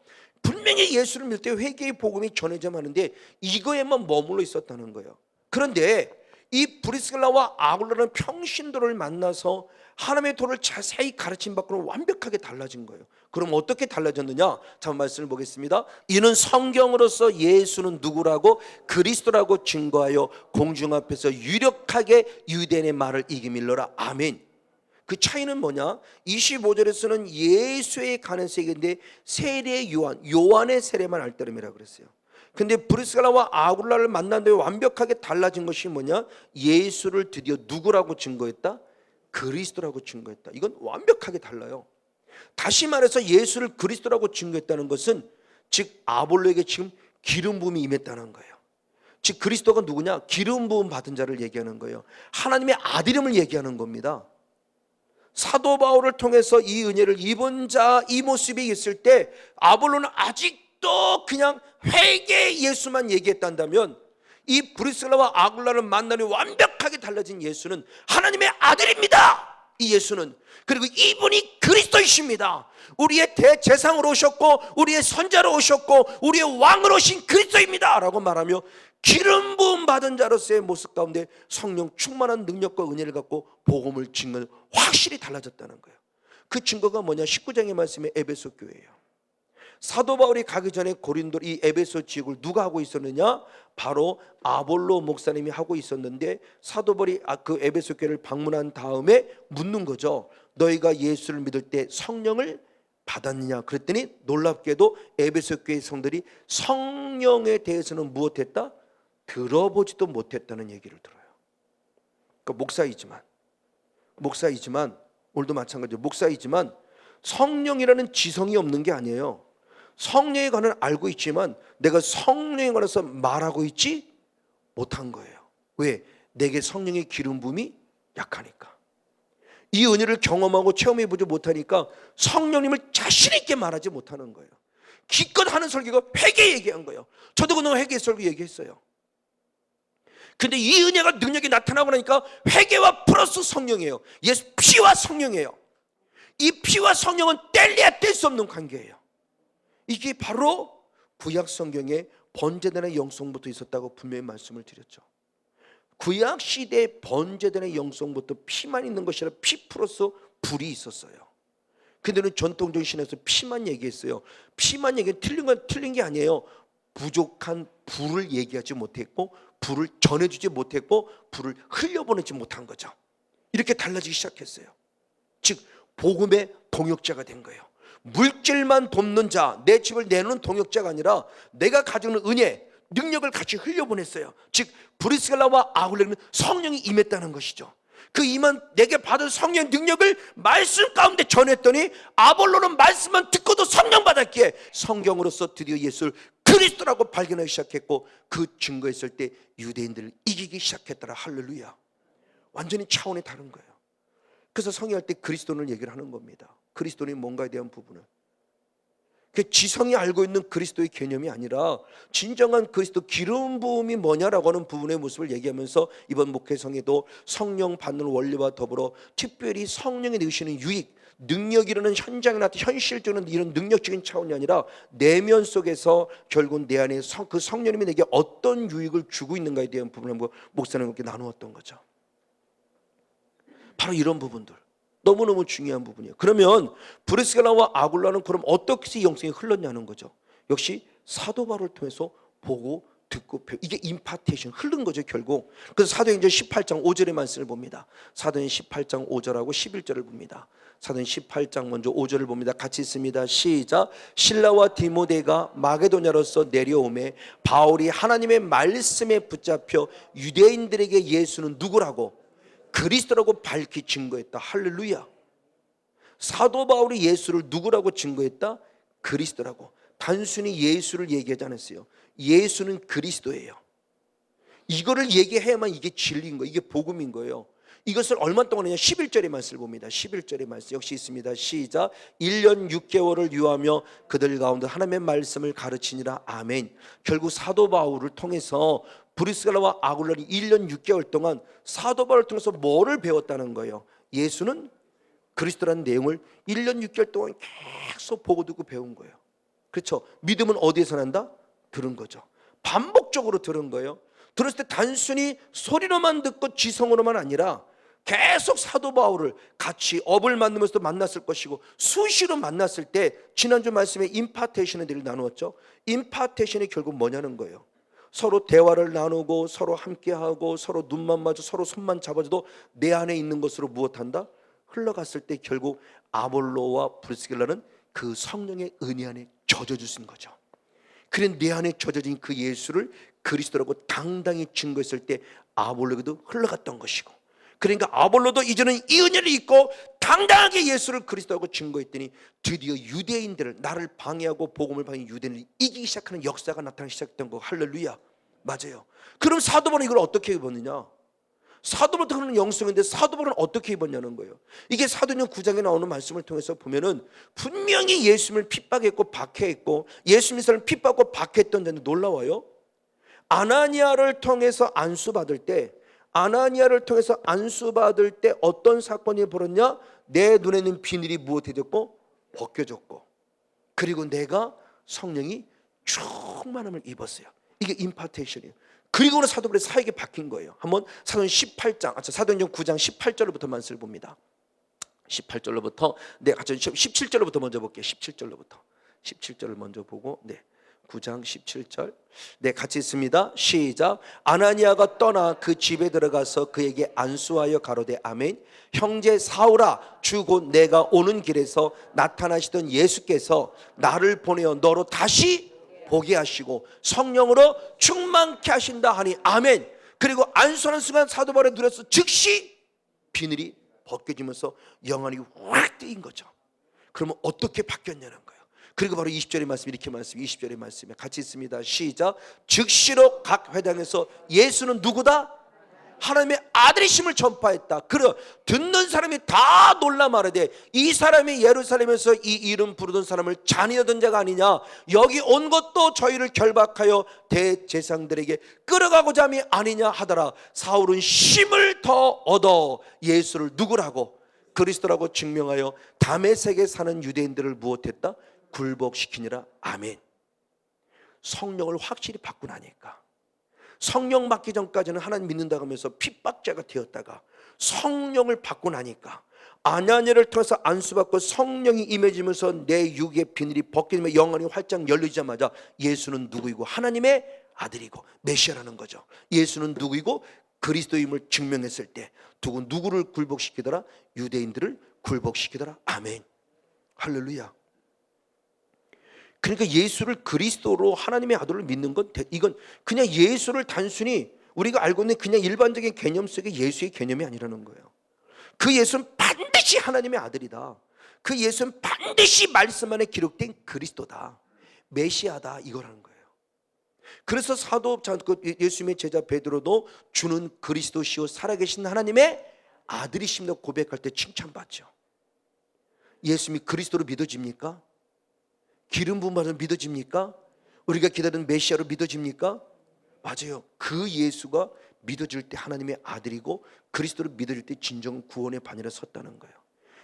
분명히 예수를 믿을 때 회개의 복음이 전해져야 하는데 이거에만 머물러 있었다는 거예요. 그런데 이 브리스길라와 아굴라라는 평신도를 만나서 하나님의 도를 자세히 가르침 받고는 완벽하게 달라진 거예요. 그럼 어떻게 달라졌느냐? 자, 말씀을 보겠습니다. 이는 성경으로서 예수는 누구라고 그리스도라고 증거하여 공중 앞에서 유력하게 유대인의 말을 이기밀러라. 아멘. 그 차이는 뭐냐? 25절에서는 예수의 가능성이 있는데 세례 요한의 세례만 알 따름이라 그랬어요. 근데 브리스길라와 아굴라를 만난 뒤에 완벽하게 달라진 것이 뭐냐? 예수를 드디어 누구라고 증거했다? 그리스도라고 증거했다. 이건 완벽하게 달라요. 다시 말해서 예수를 그리스도라고 증거했다는 것은 즉 아볼로에게 지금 기름 부음이 임했다는 거예요. 즉 그리스도가 누구냐? 기름 부음 받은 자를 얘기하는 거예요. 하나님의 아들임을 얘기하는 겁니다. 사도 바울을 통해서 이 은혜를 입은 자, 이 모습이 있을 때 아볼로는 아직도 그냥 회개 예수만 얘기했단다면 이 브리스길라와 아굴라를 만나니 완벽하게 달라진 예수는 하나님의 아들입니다. 이 예수는, 그리고 이분이 그리스도이십니다. 우리의 대제사장으로 오셨고 우리의 선자로 오셨고 우리의 왕으로 오신 그리스도입니다 라고 말하며 기름 부음 받은 자로서의 모습 가운데 성령 충만한 능력과 은혜를 갖고 복음을 증거는 확실히 달라졌다는 거예요. 그 증거가 뭐냐? 19장의 말씀에 에베소 교회예요. 사도 바울이 가기 전에 고린도 이 에베소 지역을 누가 하고 있었느냐? 바로 아볼로 목사님이 하고 있었는데 사도 바울이 그 에베소 교회를 방문한 다음에 묻는 거죠. 너희가 예수를 믿을 때 성령을 받았느냐? 그랬더니 놀랍게도 에베소 교회 성들이 성령에 대해서는 무엇했다? 들어보지도 못했다는 얘기를 들어요. 그러니까 목사이지만 오늘도 마찬가지로 목사이지만 성령이라는 지성이 없는 게 아니에요. 성령에 관해 알고 있지만 내가 성령에 관해서 말하고 있지 못한 거예요. 왜? 내게 성령의 기름 부음이 약하니까. 이 은혜를 경험하고 체험해보지 못하니까 성령님을 자신 있게 말하지 못하는 거예요. 기껏 하는 설교가 회개 얘기한 거예요. 저도 그동안 회개 설교 얘기했어요. 근데 이 은혜가 능력이 나타나고 나니까 회개와 플러스 성령이에요. 예수 피와 성령이에요. 이 피와 성령은 뗄래야 뗄 수 없는 관계예요. 이게 바로 구약 성경에 번제단의 영성부터 있었다고 분명히 말씀을 드렸죠. 구약 시대의 번제단의 영성부터 피만 있는 것이 아니라 피 플러스 불이 있었어요. 근데는 전통적인 신에서 피만 얘기했어요. 피만 얘기 틀린 게 아니에요. 부족한 불을 얘기하지 못했고 불을 전해주지 못했고 불을 흘려보내지 못한 거죠. 이렇게 달라지기 시작했어요. 즉 복음의 동역자가 된 거예요. 물질만 돕는 자, 내 집을 내놓는 동역자가 아니라 내가 가지고 있는 은혜, 능력을 같이 흘려보냈어요. 즉 브리스길라와 아굴라는 성령이 임했다는 것이죠. 그 임한 내게 받은 성령 능력을 말씀 가운데 전했더니 아볼로는 말씀만 듣고도 성령 받았기에 성경으로서 드디어 예수를 그리스도라고 발견하기 시작했고 그 증거했을 때 유대인들을 이기기 시작했더라. 할렐루야. 완전히 차원이 다른 거예요. 그래서 성의할 때 그리스도를 얘기를 하는 겁니다. 그리스도는 뭔가에 대한 부분을. 그 지성이 알고 있는 그리스도의 개념이 아니라 진정한 그리스도 기름 부음이 뭐냐라고 하는 부분의 모습을 얘기하면서 이번 목회성에도 성령 받는 원리와 더불어 특별히 성령이 내주시는 유익, 능력이라는 현장에 나타나 현실적인 이런 능력적인 차원이 아니라 내면 속에서 결국 내 안에 그 성령님이 내게 어떤 유익을 주고 있는가에 대한 부분을 목사님과 나누었던 거죠. 바로 이런 부분들 너무너무 중요한 부분이에요. 그러면 브리스길라와 아굴라는 그럼 어떻게 영성이 흘렀냐는 거죠. 역시 사도 바울을 통해서 보고 듣고 배우, 이게 임파테이션 흐른 거죠 결국. 그래서 사도행전 18장 5절의 말씀을 봅니다. 사도행전 18장 5절하고 11절을 봅니다. 사도행전 18장 먼저 5절을 봅니다. 같이 있습니다. 시작. 실라와 디모데가 마게도냐로서 내려오매 바울이 하나님의 말씀에 붙잡혀 유대인들에게 예수는 누구라고 그리스도라고 밝히 증거했다. 할렐루야. 사도 바울이 예수를 누구라고 증거했다? 그리스도라고. 단순히 예수를 얘기하지 않았어요. 예수는 그리스도예요. 이거를 얘기해야만 이게 진리인 거예요. 이게 복음인 거예요. 이것을 얼마 동안 했냐? 11절의 말씀을 봅니다. 11절의 말씀 역시 있습니다. 시작. 1년 6개월을 유하며 그들 가운데 하나님의 말씀을 가르치니라. 아멘. 결국 사도 바울을 통해서 브리스길라와 아굴라는 1년 6개월 동안 사도 바울을 통해서 뭐를 배웠다는 거예요? 예수는 그리스도라는 내용을 1년 6개월 동안 계속 보고 듣고 배운 거예요. 그렇죠? 믿음은 어디에서 난다? 들은 거죠. 반복적으로 들은 거예요. 들었을 때 단순히 소리로만 듣고 지성으로만 아니라 계속 사도 바울을 같이 업을 만나면서도 만났을 것이고 수시로 만났을 때 지난주 말씀에 임파테이션을 늘 나누었죠. 임파테이션이 결국 뭐냐는 거예요. 서로 대화를 나누고 서로 함께하고 서로 눈만 마주 서로 손만 잡아줘도 내 안에 있는 것으로 무엇한다? 흘러갔을 때 결국 아볼로와 브리스길라는 그 성령의 은혜 안에 젖어주신 거죠. 그래 내 안에 젖어진 그 예수를 그리스도라고 당당히 증거했을 때 아볼로에게도 흘러갔던 것이고, 그러니까 아볼로도 이제는 이 은혜를 잊고 당당하게 예수를 그리스도라고 증거했더니 드디어 유대인들을, 나를 방해하고 복음을 방해 유대인을 이기기 시작하는 역사가 나타나기 시작했던 거. 할렐루야. 맞아요. 그럼 사도 바울은 이걸 어떻게 입었느냐? 사도 바울도 그런 영성인데 사도 바울은 어떻게 입었냐는 거예요. 이게 사도행전 9장에 나오는 말씀을 통해서 보면은 분명히 예수님을 핍박했고 박해했고 예수 믿는 사람을 핍박하고 박해했던 데는 놀라워요. 아나니아를 통해서 안수받을 때 어떤 사건이 벌어졌냐? 내 눈에 있는 비늘이 무엇해졌고? 벗겨졌고, 그리고 내가 성령이 충만함을 입었어요. 이게 임파테이션이에요. 그리고는 사도 바울의 사역이 바뀐 거예요. 한번 사도행전 9장 18절부터 말씀을 봅니다. 18절로부터 17절로부터 먼저 볼게요. 17절을 먼저 보고 9장 17절 같이 있습니다. 시작. 아나니아가 떠나 그 집에 들어가서 그에게 안수하여 가로되 아멘. 형제 사울아, 주 곧 내가 오는 길에서 나타나시던 예수께서 나를 보내어 너로 다시 보게 하시고 성령으로 충만케 하신다 하니 아멘. 그리고 안수하는 순간 사도 바울의 눈에서 즉시 비늘이 벗겨지면서 영안이 확 뜨인 거죠. 그러면 어떻게 바뀌었냐는 거예요. 그리고 바로 20절의 말씀, 이렇게 말씀, 20절의 말씀에 같이 있습니다. 시작. 즉시로 각 회당에서 예수는 누구다? 하나님의 아들이심을 전파했다. 그러 듣는 사람이 다 놀라 말하되 이 사람이 예루살렘에서 이 이름 부르던 사람을 잔인하던 자가 아니냐? 여기 온 것도 저희를 결박하여 대제사장들에게 끌어가고자 함이 아니냐 하더라. 사울은 힘을 더 얻어 예수를 누구라고? 그리스도라고 증명하여 다메섹에 사는 유대인들을 무엇했다? 굴복시키니라. 아멘. 성령을 확실히 받고 나니까, 성령 받기 전까지는 하나님 믿는다고 하면서 핍박자가 되었다가 성령을 받고 나니까 아나니아를 통해서 안수받고 성령이 임해지면서 내 육의 비늘이 벗기며 영안이 활짝 열리자마자 예수는 누구이고 하나님의 아들이고 메시아라는 거죠. 예수는 누구이고 그리스도임을 증명했을 때 누구를 굴복시키더라? 유대인들을 굴복시키더라. 아멘. 할렐루야. 그러니까 예수를 그리스도로 하나님의 아들을 믿는 건 이건 그냥 예수를 단순히 우리가 알고 있는 그냥 일반적인 개념 속의 예수의 개념이 아니라는 거예요. 그 예수는 반드시 하나님의 아들이다. 그 예수는 반드시 말씀 안에 기록된 그리스도다, 메시아다, 이거라는 거예요. 그래서 예수님의 제자 베드로도 주는 그리스도시요 살아계신 하나님의 아들이십니다 고백할 때 칭찬받죠. 예수님이 그리스도로 믿어집니까? 기름 부음 받아 믿어집니까? 우리가 기다리는 메시아로 믿어집니까? 맞아요. 그 예수가 믿어질 때 하나님의 아들이고 그리스도를 믿어질 때 진정 구원의 반열에 섰다는 거예요.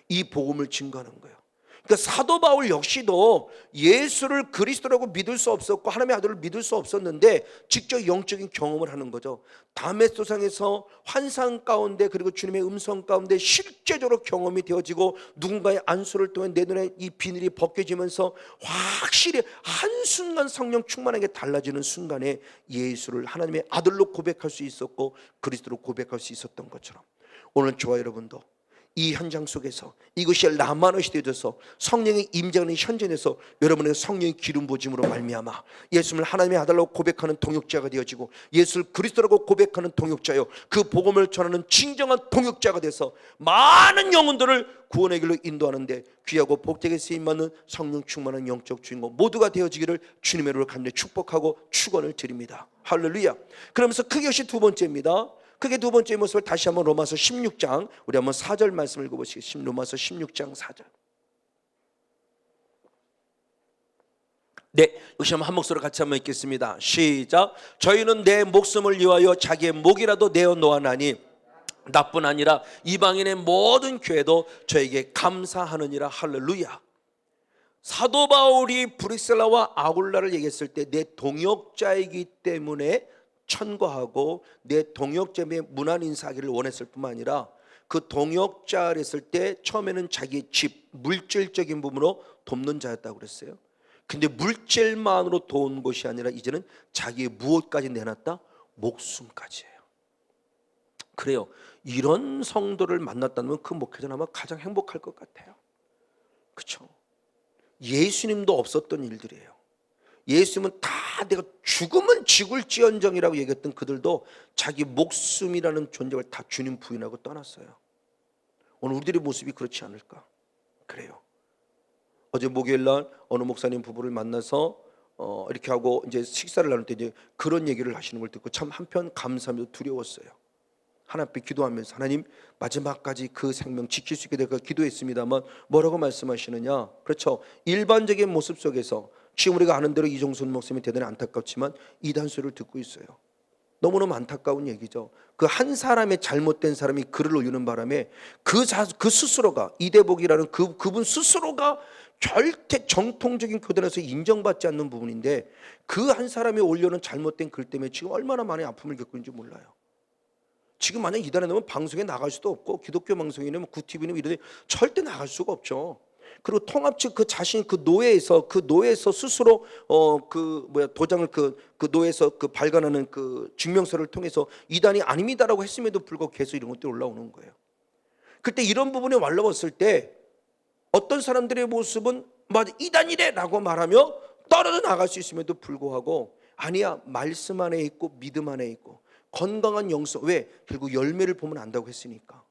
이 복음을 증거하는 거예요. 그러니까 사도 바울 역시도 예수를 그리스도라고 믿을 수 없었고 하나님의 아들을 믿을 수 없었는데 직접 영적인 경험을 하는 거죠. 다메섹도상에서 환상 가운데 그리고 주님의 음성 가운데 실제적으로 경험이 되어지고 누군가의 안수를 통해 내 눈에 이 비늘이 벗겨지면서 확실히 한순간 성령 충만하게 달라지는 순간에 예수를 하나님의 아들로 고백할 수 있었고 그리스도로 고백할 수 있었던 것처럼 오늘 저와 여러분도 이 현장 속에서 이것이 라마노 시대에 돼서 성령의 임재하는 현장에서 여러분의 성령의 기름 부어짐으로 말미암아 예수님을 하나님의 아들로 고백하는 동역자가 되어지고 예수를 그리스도라고 고백하는 동역자요 그 복음을 전하는 진정한 동역자가 돼서 많은 영혼들을 구원의 길로 인도하는데 귀하고 복되게 쓰임받는 성령 충만한 영적 주인공 모두가 되어지기를 주님의 이름으로 간절히 축복하고 축원을 드립니다. 할렐루야. 그러면서 그것이 두 번째입니다. 그게 두 번째 모습을 다시 한번 로마서 16장 우리 한번 4절 말씀을 읽어보시겠습니다. 로마서 16장 4절. 네, 역시 한번 한 목소리로 같이 한번 읽겠습니다. 시작. 저희는 내 목숨을 위하여 자기의 목이라도 내어 놓았나니 나뿐 아니라 이방인의 모든 교회도 저에게 감사하느니라. 할렐루야. 사도 바울이 브리스라와 아굴라를 얘기했을 때 내 동역자이기 때문에 천거하고 내 동역자의 문안 인사하기를 원했을 뿐만 아니라 그 동역자를 했을 때 처음에는 자기 집 물질적인 부분으로 돕는 자였다고 그랬어요. 근데 물질만으로 도운 것이 아니라 이제는 자기의 무엇까지 내놨다? 목숨까지예요. 그래요. 이런 성도를 만났다면 그 목회자는 아마 가장 행복할 것 같아요. 그렇죠? 예수님도 없었던 일들이에요. 예수님은 다 내가 죽으면 죽을지언정이라고 얘기했던 그들도 자기 목숨이라는 존재를 다 주님 부인하고 떠났어요. 오늘 우리들의 모습이 그렇지 않을까? 그래요. 어제 목요일 날 어느 목사님 부부를 만나서 이렇게 하고 이제 식사를 나눌 때 이제 그런 얘기를 하시는 걸 듣고 참 한편 감사하면서 두려웠어요. 하나님 앞에 기도하면서 하나님 마지막까지 그 생명 지킬 수 있게 될까 기도했습니다만 뭐라고 말씀하시느냐? 그렇죠. 일반적인 모습 속에서 지금 우리가 아는 대로 이종순 목사님이 대단히 안타깝지만 이단 소리를 듣고 있어요. 너무너무 안타까운 얘기죠. 그 한 사람의 잘못된 사람이 글을 올리는 바람에 그 스스로가 이대복이라는 그분 스스로가 절대 정통적인 교단에서 인정받지 않는 부분인데 그 한 사람이 올려놓은 잘못된 글 때문에 지금 얼마나 많은 아픔을 겪고 있는지 몰라요. 지금 만약 이단에 넣으면 방송에 나갈 수도 없고 기독교 방송이나 구티비나 이런 데 절대 나갈 수가 없죠. 그리고 통합 측 그 자신 그 노예에서 스스로 도장을 그 노예에서 그 발간하는 그 증명서를 통해서 이단이 아닙니다라고 했음에도 불구하고 계속 이런 것들이 올라오는 거예요. 그때 이런 부분에 올라왔을 때 어떤 사람들의 모습은 맞아 이단이래라고 말하며 떨어져 나갈 수 있음에도 불구하고 아니야 말씀 안에 있고 믿음 안에 있고 건강한 영성 왜 결국 열매를 보면 안다고 했으니까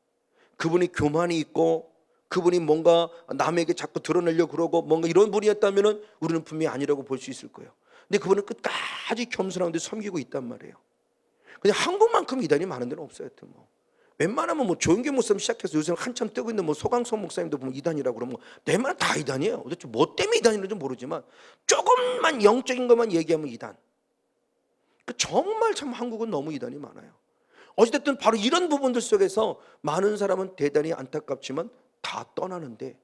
그분이 교만이 있고 그분이 뭔가 남에게 자꾸 드러내려고 그러고 뭔가 이런 분이었다면 우리는 분명히 아니라고 볼 수 있을 거예요. 근데 그분은 끝까지 겸손한데 섬기고 있단 말이에요. 그냥 한국만큼 이단이 많은 데는 없어요. 뭐 웬만하면 뭐 조영기 목사님 시작해서 요새 한참 뜨고 있는 뭐 소강성 목사님도 보면 이단이라고 그러면 웬만하면 다 이단이에요. 도대체 뭐 때문에 이단인지 모르지만 조금만 영적인 것만 얘기하면 이단. 정말 참 한국은 너무 이단이 많아요. 어찌됐든 바로 이런 부분들 속에서 많은 사람은 대단히 안타깝지만 다 떠나는데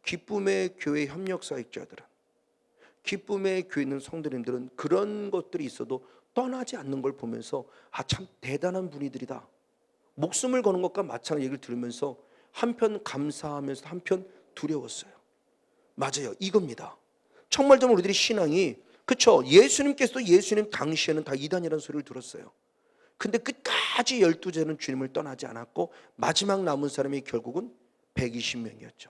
기쁨의 교회 협력 사역자들은 기쁨의 교회 있는 성도님들은 그런 것들이 있어도 떠나지 않는 걸 보면서 참 대단한 분이들이다. 목숨을 거는 것과 마찬가지 얘기를 들으면서 한편 감사하면서 한편 두려웠어요. 맞아요. 이겁니다. 정말 좀 우리들의 신앙이 그렇죠. 예수님께서도 예수님 당시에는 다 이단이라는 소리를 들었어요. 근데 끝까지 12제는 주님을 떠나지 않았고 마지막 남은 사람이 결국은 120명이었죠.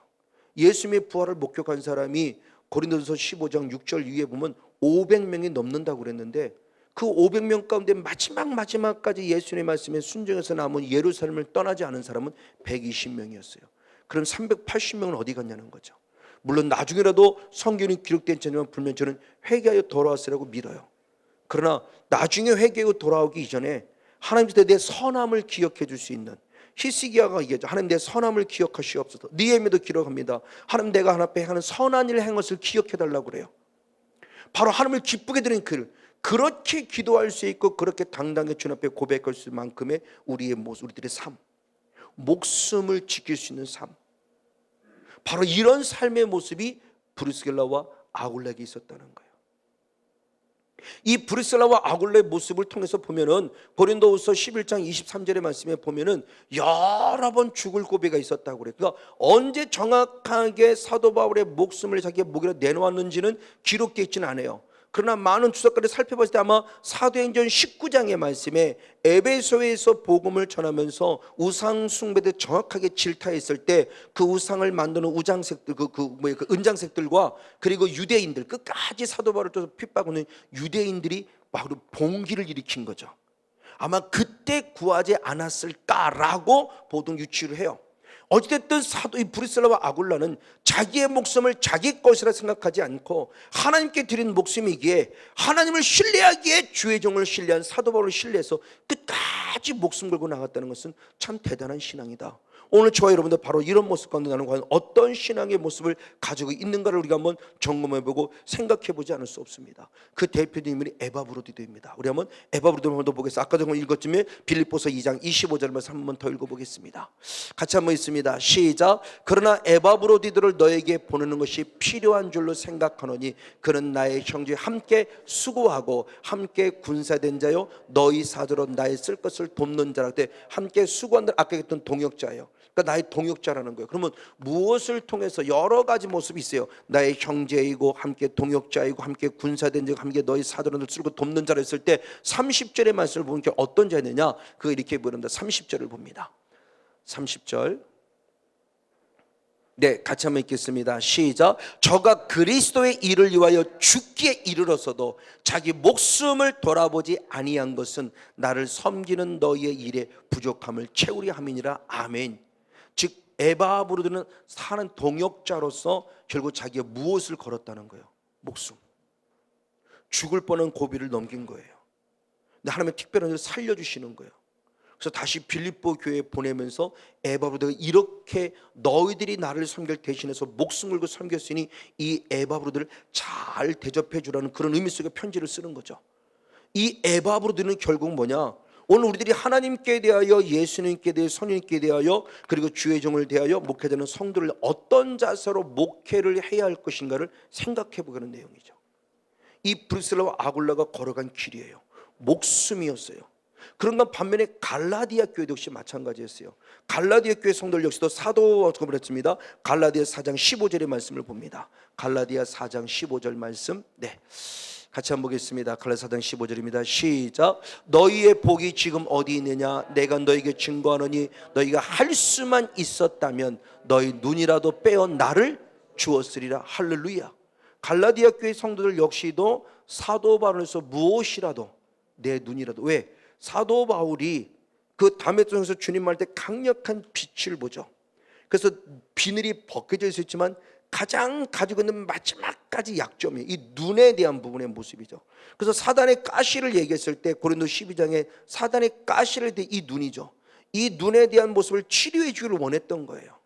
예수님의 부활을 목격한 사람이 고린도전서 15장 6절 위에 보면 500명이 넘는다고 그랬는데 그 500명 가운데 마지막까지 예수님의 말씀에 순종해서 남은 예루살렘을 떠나지 않은 사람은 120명이었어요. 그럼 380명은 어디 갔냐는 거죠. 물론 나중에라도 성경이 기록된 자지만 분명 저는 회개하여 돌아왔으라고 믿어요. 그러나 나중에 회개하고 돌아오기 이전에 하나님께서 내 선함을 기억해 줄 수 있는 히스기야가 얘기하죠. 하나님 내 선함을 기억하시옵소서. 느헤미야도 기록합니다. 하나님 내가 하나님 앞에 하는 선한 일을 한 것을 기억해달라고 그래요. 바로 하나님을 기쁘게 드리는 글, 그렇게 기도할 수 있고 그렇게 당당히 주님 앞에 고백할 수 있을 만큼의 우리의 모습, 우리들의 삶, 목숨을 지킬 수 있는 삶, 바로 이런 삶의 모습이 브리스길라와 아굴라에게 있었다는 거예요. 이 브리스길라와 아굴라의 모습을 통해서 보면은 고린도후서 11장 23절의 말씀에 보면은 여러 번 죽을 고비가 있었다고 그래요. 그러니까 언제 정확하게 사도 바울의 목숨을 자기의 목에로 내놓았는지는 기록되어 있지는 않아요. 그러나 많은 주석가를 살펴봤을 때 아마 사도행전 19장의 말씀에 에베소에서 복음을 전하면서 우상 숭배를 정확하게 질타했을 때 그 우상을 만드는 우장색들, 그 은장색들과 그리고 유대인들, 끝까지 사도 바울을 쫓아 핍박하는 유대인들이 바로 봉기를 일으킨 거죠. 아마 그때 구하지 않았을까라고 보통 유추를 해요. 어찌됐든 사도 이 브리스라와 아굴라는 자기의 목숨을 자기 것이라 생각하지 않고 하나님께 드린 목숨이기에 하나님을 신뢰하기에 주의 종을 신뢰한 사도 바울을 신뢰해서 끝까지 목숨 걸고 나갔다는 것은 참 대단한 신앙이다. 오늘 저와 여러분들 바로 이런 모습 가운데 나는 과연 어떤 신앙의 모습을 가지고 있는가를 우리가 한번 점검해보고 생각해보지 않을 수 없습니다. 그 대표적인 인물이 에바브로디도입니다. 우리 한번 에바브로디도 한번 더 보겠습니다. 아까 전에 읽었지만 빌립보서 2장 25절 말씀 한번 더 읽어보겠습니다. 같이 한번 있습니다. 시작. 그러나 에바브로디도를 너에게 보내는 것이 필요한 줄로 생각하노니 그는 나의 형제 함께 수고하고 함께 군사된 자요 너희 사도로 나의 쓸 것을 돕는 자라. 때 함께 수고한 자, 아까 했던 동역자예요. 그러니까 나의 동역자라는 거예요. 그러면 무엇을 통해서 여러 가지 모습이 있어요. 나의 형제이고 함께 동역자이고 함께 군사된 자이고 함께 너희 사도를 쓸고 돕는 자라 했을 때 30절의 말씀을 보면 어떤 자였느냐, 그거 이렇게 부릅니다. 30절을 봅니다. 30절 네, 같이 한번 읽겠습니다. 시작. 저가 그리스도의 일을 위하여 죽기에 이르러서도 자기 목숨을 돌아보지 아니한 것은 나를 섬기는 너희의 일에 부족함을 채우려 함이니라. 아멘. 즉 에바브로드는 사는 동역자로서 결국 자기가 무엇을 걸었다는 거예요? 목숨. 죽을 뻔한 고비를 넘긴 거예요. 근데 하나님의 특별한 일을 살려주시는 거예요. 그래서 다시 빌립보 교회에 보내면서 에바브로드가 이렇게 너희들이 나를 섬길 대신해서 목숨 걸고 섬겼으니 이 에바브로드를 잘 대접해 주라는 그런 의미 속의 편지를 쓰는 거죠. 이 에바브로드는 결국 뭐냐? 오늘 우리들이 하나님께 대하여, 예수님께 대하여, 선인께 대하여, 그리고 주의 종을 대하여 목회되는 성도를 어떤 자세로 목회를 해야 할 것인가를 생각해 보는 내용이죠. 이 브리스라와 아굴라가 걸어간 길이에요. 목숨이었어요. 그런가 반면에 갈라디아 교회도 역시 마찬가지였어요. 갈라디아 교회 성도들 역시도 사도가 그랬습니다. 갈라디아 4장 15절의 말씀을 봅니다. 갈라디아 4장 15절 말씀, 네, 같이 한번 보겠습니다. 갈라디아 4장 15절입니다. 시작. 너희의 복이 지금 어디 있느냐? 내가 너희에게 증거하노니 너희가 할 수만 있었다면 너희 눈이라도 빼어 나를 주었으리라. 할렐루야. 갈라디아 교회 성도들 역시도 사도 바울에서 무엇이라도, 내 눈이라도, 왜? 사도 바울이 그 담에성에서 주님 말 때 강력한 빛을 보죠. 그래서 비늘이 벗겨져 있었지만 가장 가지고 있는 마지막까지 약점이 이 눈에 대한 부분의 모습이죠. 그래서 사단의 가시를 얘기했을 때 고린도 12장에 사단의 가시를 대 이 눈이죠. 이 눈에 대한 모습을 치료해 주기를 원했던 거예요.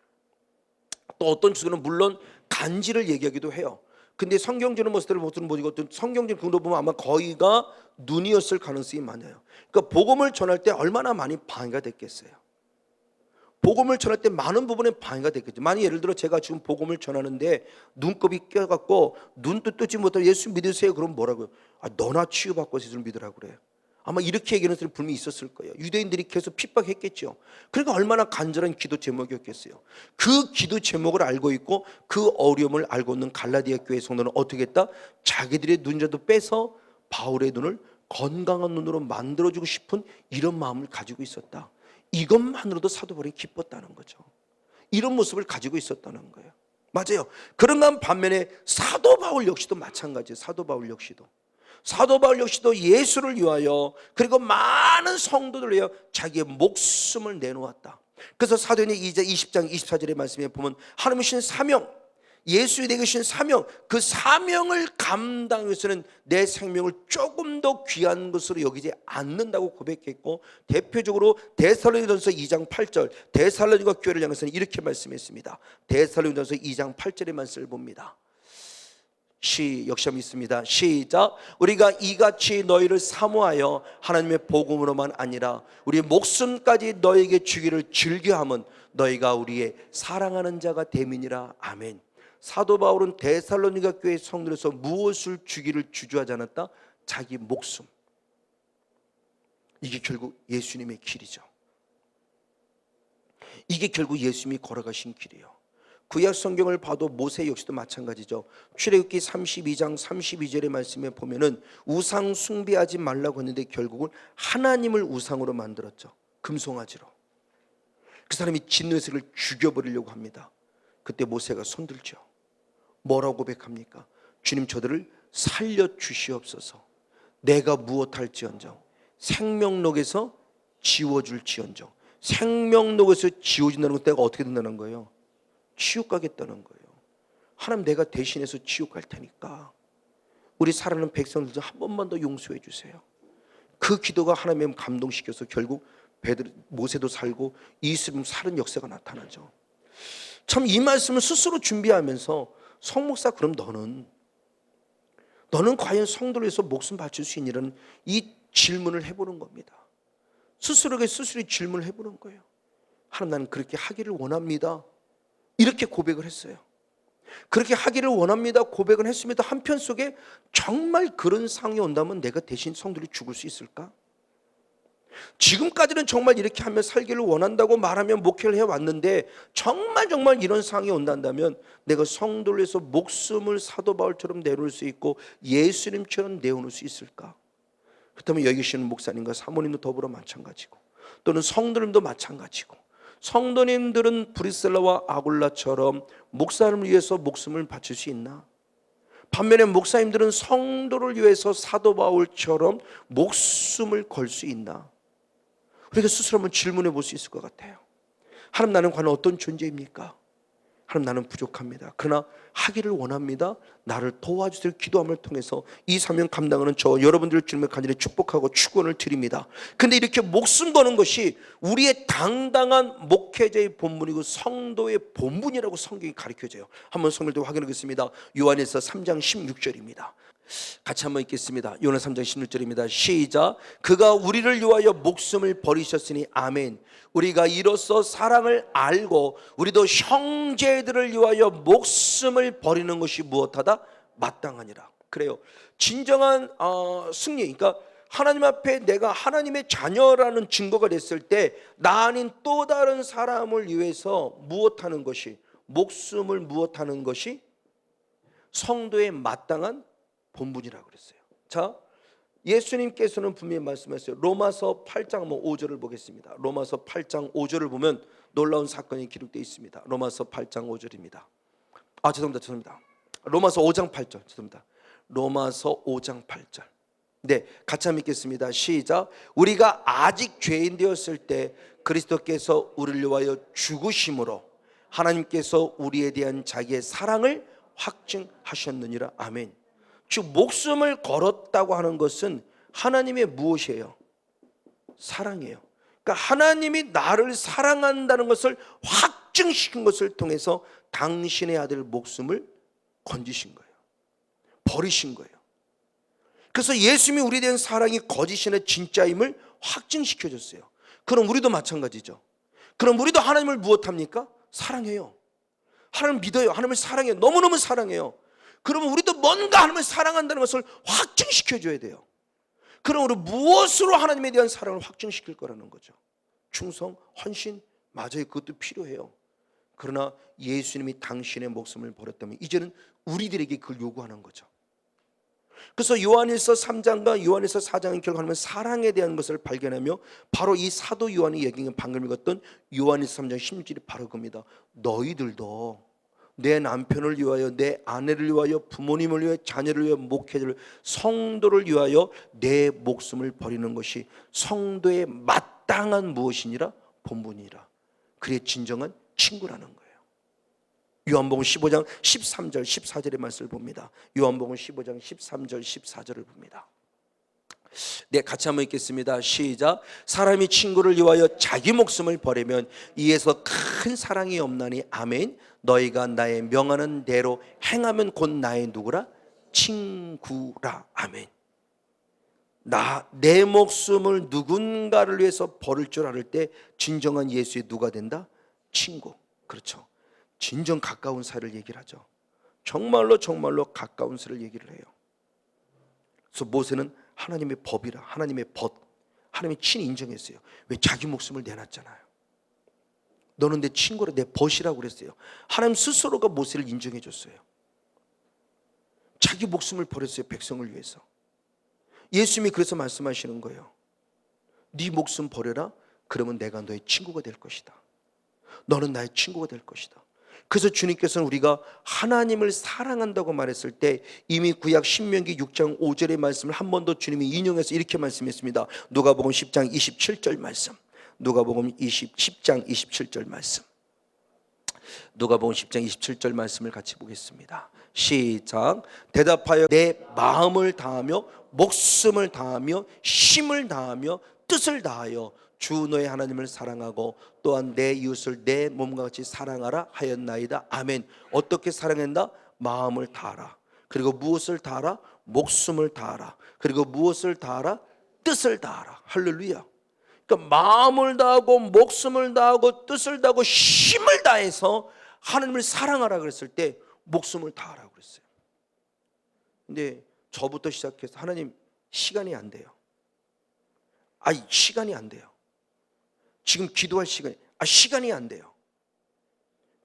또 어떤 주는 물론 간지를 얘기하기도 해요. 근데 성경적인 모습들을 보고 어떤 성경적인 근거 보면 아마 거의가 눈이었을 가능성이 많아요. 그러니까 복음을 전할 때 얼마나 많이 방해가 됐겠어요. 복음을 전할 때 많은 부분에 방해가 됐겠죠. 만약 예를 들어 제가 지금 복음을 전하는데 눈곱이 껴갖고 눈도 뜨지 못하고 예수 믿으세요. 그럼 뭐라고요? 너나 치유받고 예수를 믿으라고 그래요. 아마 이렇게 얘기하는 사람이 분명히 있었을 거예요. 유대인들이 계속 핍박했겠죠. 그러니까 얼마나 간절한 기도 제목이었겠어요. 그 기도 제목을 알고 있고 그 어려움을 알고 있는 갈라디아 교회 성도는 어떻게 했다? 자기들의 눈이라도 빼서 바울의 눈을 건강한 눈으로 만들어주고 싶은 이런 마음을 가지고 있었다. 이것만으로도 사도 바울이 기뻤다는 거죠. 이런 모습을 가지고 있었다는 거예요. 맞아요. 그런가 반면에 사도 바울 역시도 마찬가지예요. 사도 바울 역시도 예수를 위하여 그리고 많은 성도들을 위하여 자기의 목숨을 내놓았다. 그래서 사도행전 2장 20장 24절의 말씀에 보면 하나님의 주신 사명, 예수에게 주신 사명, 그 사명을 감당하기 위해서는 내 생명을 조금 더 귀한 것으로 여기지 않는다고 고백했고, 대표적으로 데살로니가전서 2장 8절, 데살로니가 교회를 향해서는 이렇게 말씀했습니다. 데살로니가전서 2장 8절의 말씀을 봅니다. 역시 한번 있습니다. 시작. 우리가 이같이 너희를 사모하여 하나님의 복음으로만 아니라 우리의 목숨까지 너에게 주기를 즐겨함은 너희가 우리의 사랑하는 자가 됨이니라. 아멘. 사도 바울은 데살로니가 교회 성도로서 무엇을 주기를 주저하지 않았다? 자기 목숨. 이게 결국 예수님의 길이죠. 이게 결국 예수님이 걸어가신 길이에요. 구약 성경을 봐도 모세 역시도 마찬가지죠. 출애굽기 32장 32절의 말씀에 보면은 우상 숭배하지 말라고 했는데 결국은 하나님을 우상으로 만들었죠. 금송아지로. 그 사람이 진노에서 그를 죽여버리려고 합니다. 그때 모세가 손들죠. 뭐라고 고백합니까? 주님, 저들을 살려주시옵소서. 내가 무엇할지언정 생명록에서 지워줄지언정. 생명록에서 지워진다는 것 내가 어떻게 된다는 거예요? 지옥 가겠다는 거예요. 하나님, 내가 대신해서 지옥 갈 테니까 우리 살아가는 백성들 한 번만 더 용서해 주세요. 그 기도가 하나님을 감동시켜서 결국 모세도 살고 이스라엘 살은 역사가 나타나죠. 참 이 말씀을 스스로 준비하면서 성목사, 그럼 너는 과연 성도를 위해서 목숨 바칠 수 있느냐는 이 질문을 해보는 겁니다. 스스로에게 스스로 질문을 해보는 거예요. 하나님, 나는 그렇게 하기를 원합니다. 이렇게 고백을 했어요. 그렇게 하기를 원합니다 고백을 했습니다. 한편 속에 정말 그런 상황이 온다면 내가 대신 성도들이 죽을 수 있을까? 지금까지는 정말 이렇게 하며 살기를 원한다고 말하며 목회를 해왔는데 정말 이런 상황이 온다면 내가 성도를 위해서 목숨을 사도 바울처럼 내놓을 수 있고 예수님처럼 내어놓을 수 있을까? 그렇다면 여기 계시는 목사님과 사모님도 더불어 마찬가지고, 또는 성도님도 마찬가지고, 성도님들은 브리셀라와 아굴라처럼 목사님을 위해서 목숨을 바칠 수 있나? 반면에 목사님들은 성도를 위해서 사도 바울처럼 목숨을 걸 수 있나? 우리가 스스로 한번 질문해 볼 수 있을 것 같아요. 하나님, 나는 과연 어떤 존재입니까? 하나님, 나는 부족합니다. 그러나 하기를 원합니다. 나를 도와주세요. 기도함을 통해서 이 사명 감당하는 저 여러분들을 주님의 간절히 축복하고 축원을 드립니다. 근데 이렇게 목숨 거는 것이 우리의 당당한 목회자의 본분이고 성도의 본분이라고 성경이 가르쳐줘요. 한번 성경을 확인하겠습니다. 요한일서 3장 16절입니다. 같이 한번 읽겠습니다. 요한 3장 16절입니다. 시작. 그가 우리를 위하여 목숨을 버리셨으니 아멘. 우리가 이로써 사랑을 알고 우리도 형제들을 위하여 목숨을 버리는 것이 무엇하다? 마땅하니라. 그래요. 진정한 승리, 그러니까 하나님 앞에 내가 하나님의 자녀라는 증거가 됐을 때 나 아닌 또 다른 사람을 위해서 무엇하는 것이, 목숨을 무엇하는 것이 성도의 마땅한 본분이라고 그랬어요. 자, 예수님께서는 분명히 말씀하셨어요. 로마서 8장 5절을 보겠습니다. 로마서 8장 5절을 보면 놀라운 사건이 기록되어 있습니다. 로마서 8장 5절입니다. 죄송합니다. 로마서 5장 8절. 죄송합니다. 로마서 5장 8절. 네, 같이 한번 읽겠습니다. 시작. 우리가 아직 죄인 되었을 때 그리스도께서 우리를 위하여 죽으심으로 하나님께서 우리에 대한 자기의 사랑을 확증하셨느니라. 아멘. 즉 목숨을 걸었다고 하는 것은 하나님의 무엇이에요? 사랑이에요. 그러니까 하나님이 나를 사랑한다는 것을 확증시킨 것을 통해서 당신의 아들 목숨을 건지신 거예요. 버리신 거예요. 그래서 예수님이 우리에 대한 사랑이 거짓이나 진짜임을 확증시켜줬어요. 그럼 우리도 마찬가지죠. 그럼 우리도 하나님을 무엇합니까? 사랑해요. 하나님을 믿어요. 하나님을 사랑해요. 너무너무 사랑해요. 그러면 우리도 뭔가 하나님을 사랑한다는 것을 확증시켜줘야 돼요. 그럼 우리 무엇으로 하나님에 대한 사랑을 확증시킬 거라는 거죠? 충성, 헌신, 맞아요. 그것도 필요해요. 그러나 예수님이 당신의 목숨을 버렸다면 이제는 우리들에게 그걸 요구하는 거죠. 그래서 요한일서 3장과 요한일서 4장은 결국 하나님의 사랑에 대한 것을 발견하며 바로 이 사도 요한이 얘기한 방금 읽었던 요한일서 3장 16절이 바로 그겁니다. 너희들도 내 남편을 위하여, 내 아내를 위하여, 부모님을 위하여, 자녀를 위하여, 목회자를, 성도를 위하여 내 목숨을 버리는 것이 성도의 마땅한 무엇이니라? 본분이라. 그의 진정한 친구라는 거예요. 요한복음 15장 13절 14절의 말씀을 봅니다. 요한복음 15장 13절 14절을 봅니다. 네, 같이 한번 읽겠습니다. 시작. 사람이 친구를 위하여 자기 목숨을 버리면 이에서 큰 사랑이 없나니. 아멘. 너희가 나의 명하는 대로 행하면 곧 나의 누구라? 친구라. 아멘. 내 목숨을 누군가를 위해서 버릴 줄 알을 때 진정한 예수의 누가 된다? 친구. 그렇죠. 진정 가까운 사이를 얘기를 하죠. 정말로 가까운 사이를 얘기를 해요. 그래서 모세는 하나님의 법이라, 하나님의 벗, 하나님이 친히 인정했어요. 왜? 자기 목숨을 내놨잖아요. 너는 내 친구라, 내 벗이라고 그랬어요. 하나님 스스로가 모세를 인정해 줬어요. 자기 목숨을 버렸어요. 백성을 위해서. 예수님이 그래서 말씀하시는 거예요. 네 목숨 버려라. 그러면 내가 너의 친구가 될 것이다. 너는 나의 친구가 될 것이다. 그래서 주님께서는 우리가 하나님을 사랑한다고 말했을 때 이미 구약 신명기 6장 5절의 말씀을 한 번 더 주님이 인용해서 이렇게 말씀했습니다. 누가복음 10장 27절 말씀. 누가복음 10장 27절 말씀. 누가복음 10장 27절 말씀을 같이 보겠습니다. 시작. 대답하여 내 마음을 다하며 목숨을 다하며 힘을 다하며 뜻을 다하여 주 너의 하나님을 사랑하고 또한 내 이웃을 내 몸과 같이 사랑하라 하였나이다. 아멘. 어떻게 사랑한다? 마음을 다하라. 그리고 무엇을 다하라? 목숨을 다하라. 그리고 무엇을 다하라? 뜻을 다하라. 할렐루야. 그러니까 마음을 다하고 목숨을 다하고 뜻을 다하고 힘을 다해서 하나님을 사랑하라 그랬을 때 목숨을 다하라고 그랬어요. 근데 저부터 시작해서 하나님 시간이 안 돼요. 시간이 안 돼요. 지금 기도할 시간이 안 돼요.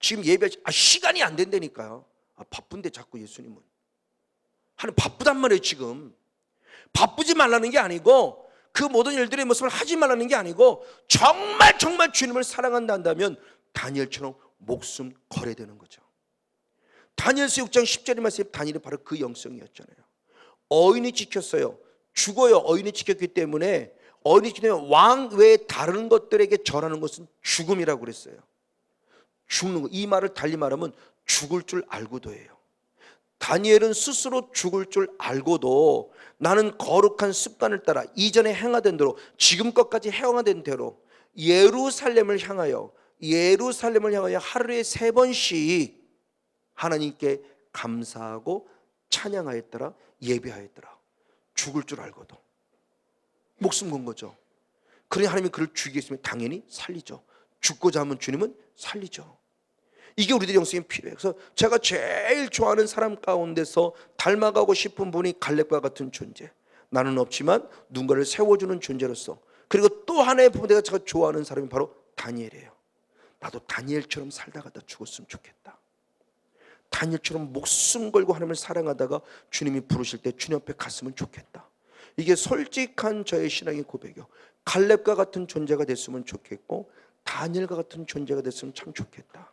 지금 예배할 시간이 안 된다니까요. 바쁜데 자꾸 예수님은 하나님 바쁘단 말이에요. 지금 바쁘지 말라는 게 아니고 그 모든 일들의 모습을 하지 말라는 게 아니고 정말 주님을 사랑한다 한다면 다니엘처럼 목숨 걸어야 되는 거죠. 다니엘서 6장 10절의 말씀에 다니엘은 바로 그 영성이었잖아요. 어인이 지켰어요. 죽어요. 어인이 지켰기 때문에 어인이 지키면 왕 외에 다른 것들에게 절하는 것은 죽음이라고 그랬어요. 죽는 거. 이 말을 달리 말하면 죽을 줄 알고도 해요. 다니엘은 스스로 죽을 줄 알고도 나는 거룩한 습관을 따라 이전에 행하던 대로 지금껏까지 행하던 대로 예루살렘을 향하여 하루에 3번씩 하나님께 감사하고 찬양하였더라. 예배하였더라. 죽을 줄 알고도 목숨 건 거죠. 그러니 하나님이 그를 죽이겠으면 당연히 살리죠. 죽고자 하면 주님은 살리죠. 이게 우리들의 영성에 필요해요. 그래서 제가 제일 좋아하는 사람 가운데서 닮아가고 싶은 분이 갈렙과 같은 존재. 나는 없지만 누군가를 세워주는 존재로서. 그리고 또 하나의 부분 제가 좋아하는 사람이 바로 다니엘이에요. 나도 다니엘처럼 살다가 다 죽었으면 좋겠다. 다니엘처럼 목숨 걸고 하나님을 사랑하다가 주님이 부르실 때 주님 앞에 갔으면 좋겠다. 이게 솔직한 저의 신앙의 고백이요. 갈렙과 같은 존재가 됐으면 좋겠고 다니엘과 같은 존재가 됐으면 참 좋겠다.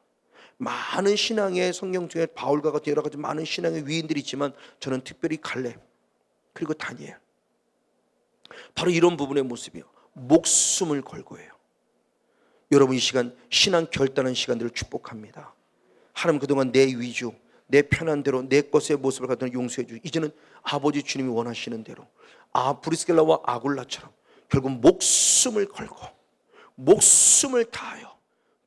많은 신앙의 성경 중에 바울과 같은 여러 가지 많은 신앙의 위인들이 있지만 저는 특별히 갈렙 그리고 다니엘 바로 이런 부분의 모습이요. 목숨을 걸고 해요. 여러분 이 시간 신앙 결단한 시간들을 축복합니다. 하나님 그동안 내 위주 내 편한 대로 내 것의 모습을 갖다 용서해 주고 이제는 아버지 주님이 원하시는 대로 브리스길라와 아굴라처럼 결국 목숨을 걸고 목숨을 다하여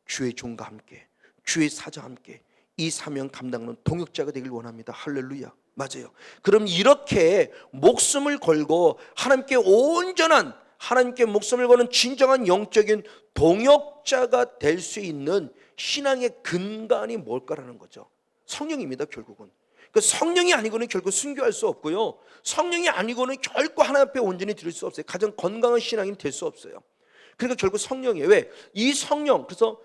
주의 종과 함께 주의 사자와 함께 이 사명 감당하는 동역자가 되길 원합니다. 할렐루야. 맞아요. 그럼 이렇게 목숨을 걸고 하나님께 온전한 하나님께 목숨을 거는 진정한 영적인 동역자가 될 수 있는 신앙의 근간이 뭘까라는 거죠. 성령입니다. 결국은. 그러니까 성령이 아니고는 결국 순교할 수 없고요. 성령이 아니고는 결코 하나님 앞에 온전히 드릴 수 없어요. 가장 건강한 신앙이 될 수 없어요. 그러니까 결국 성령이에요. 왜? 이 성령, 그래서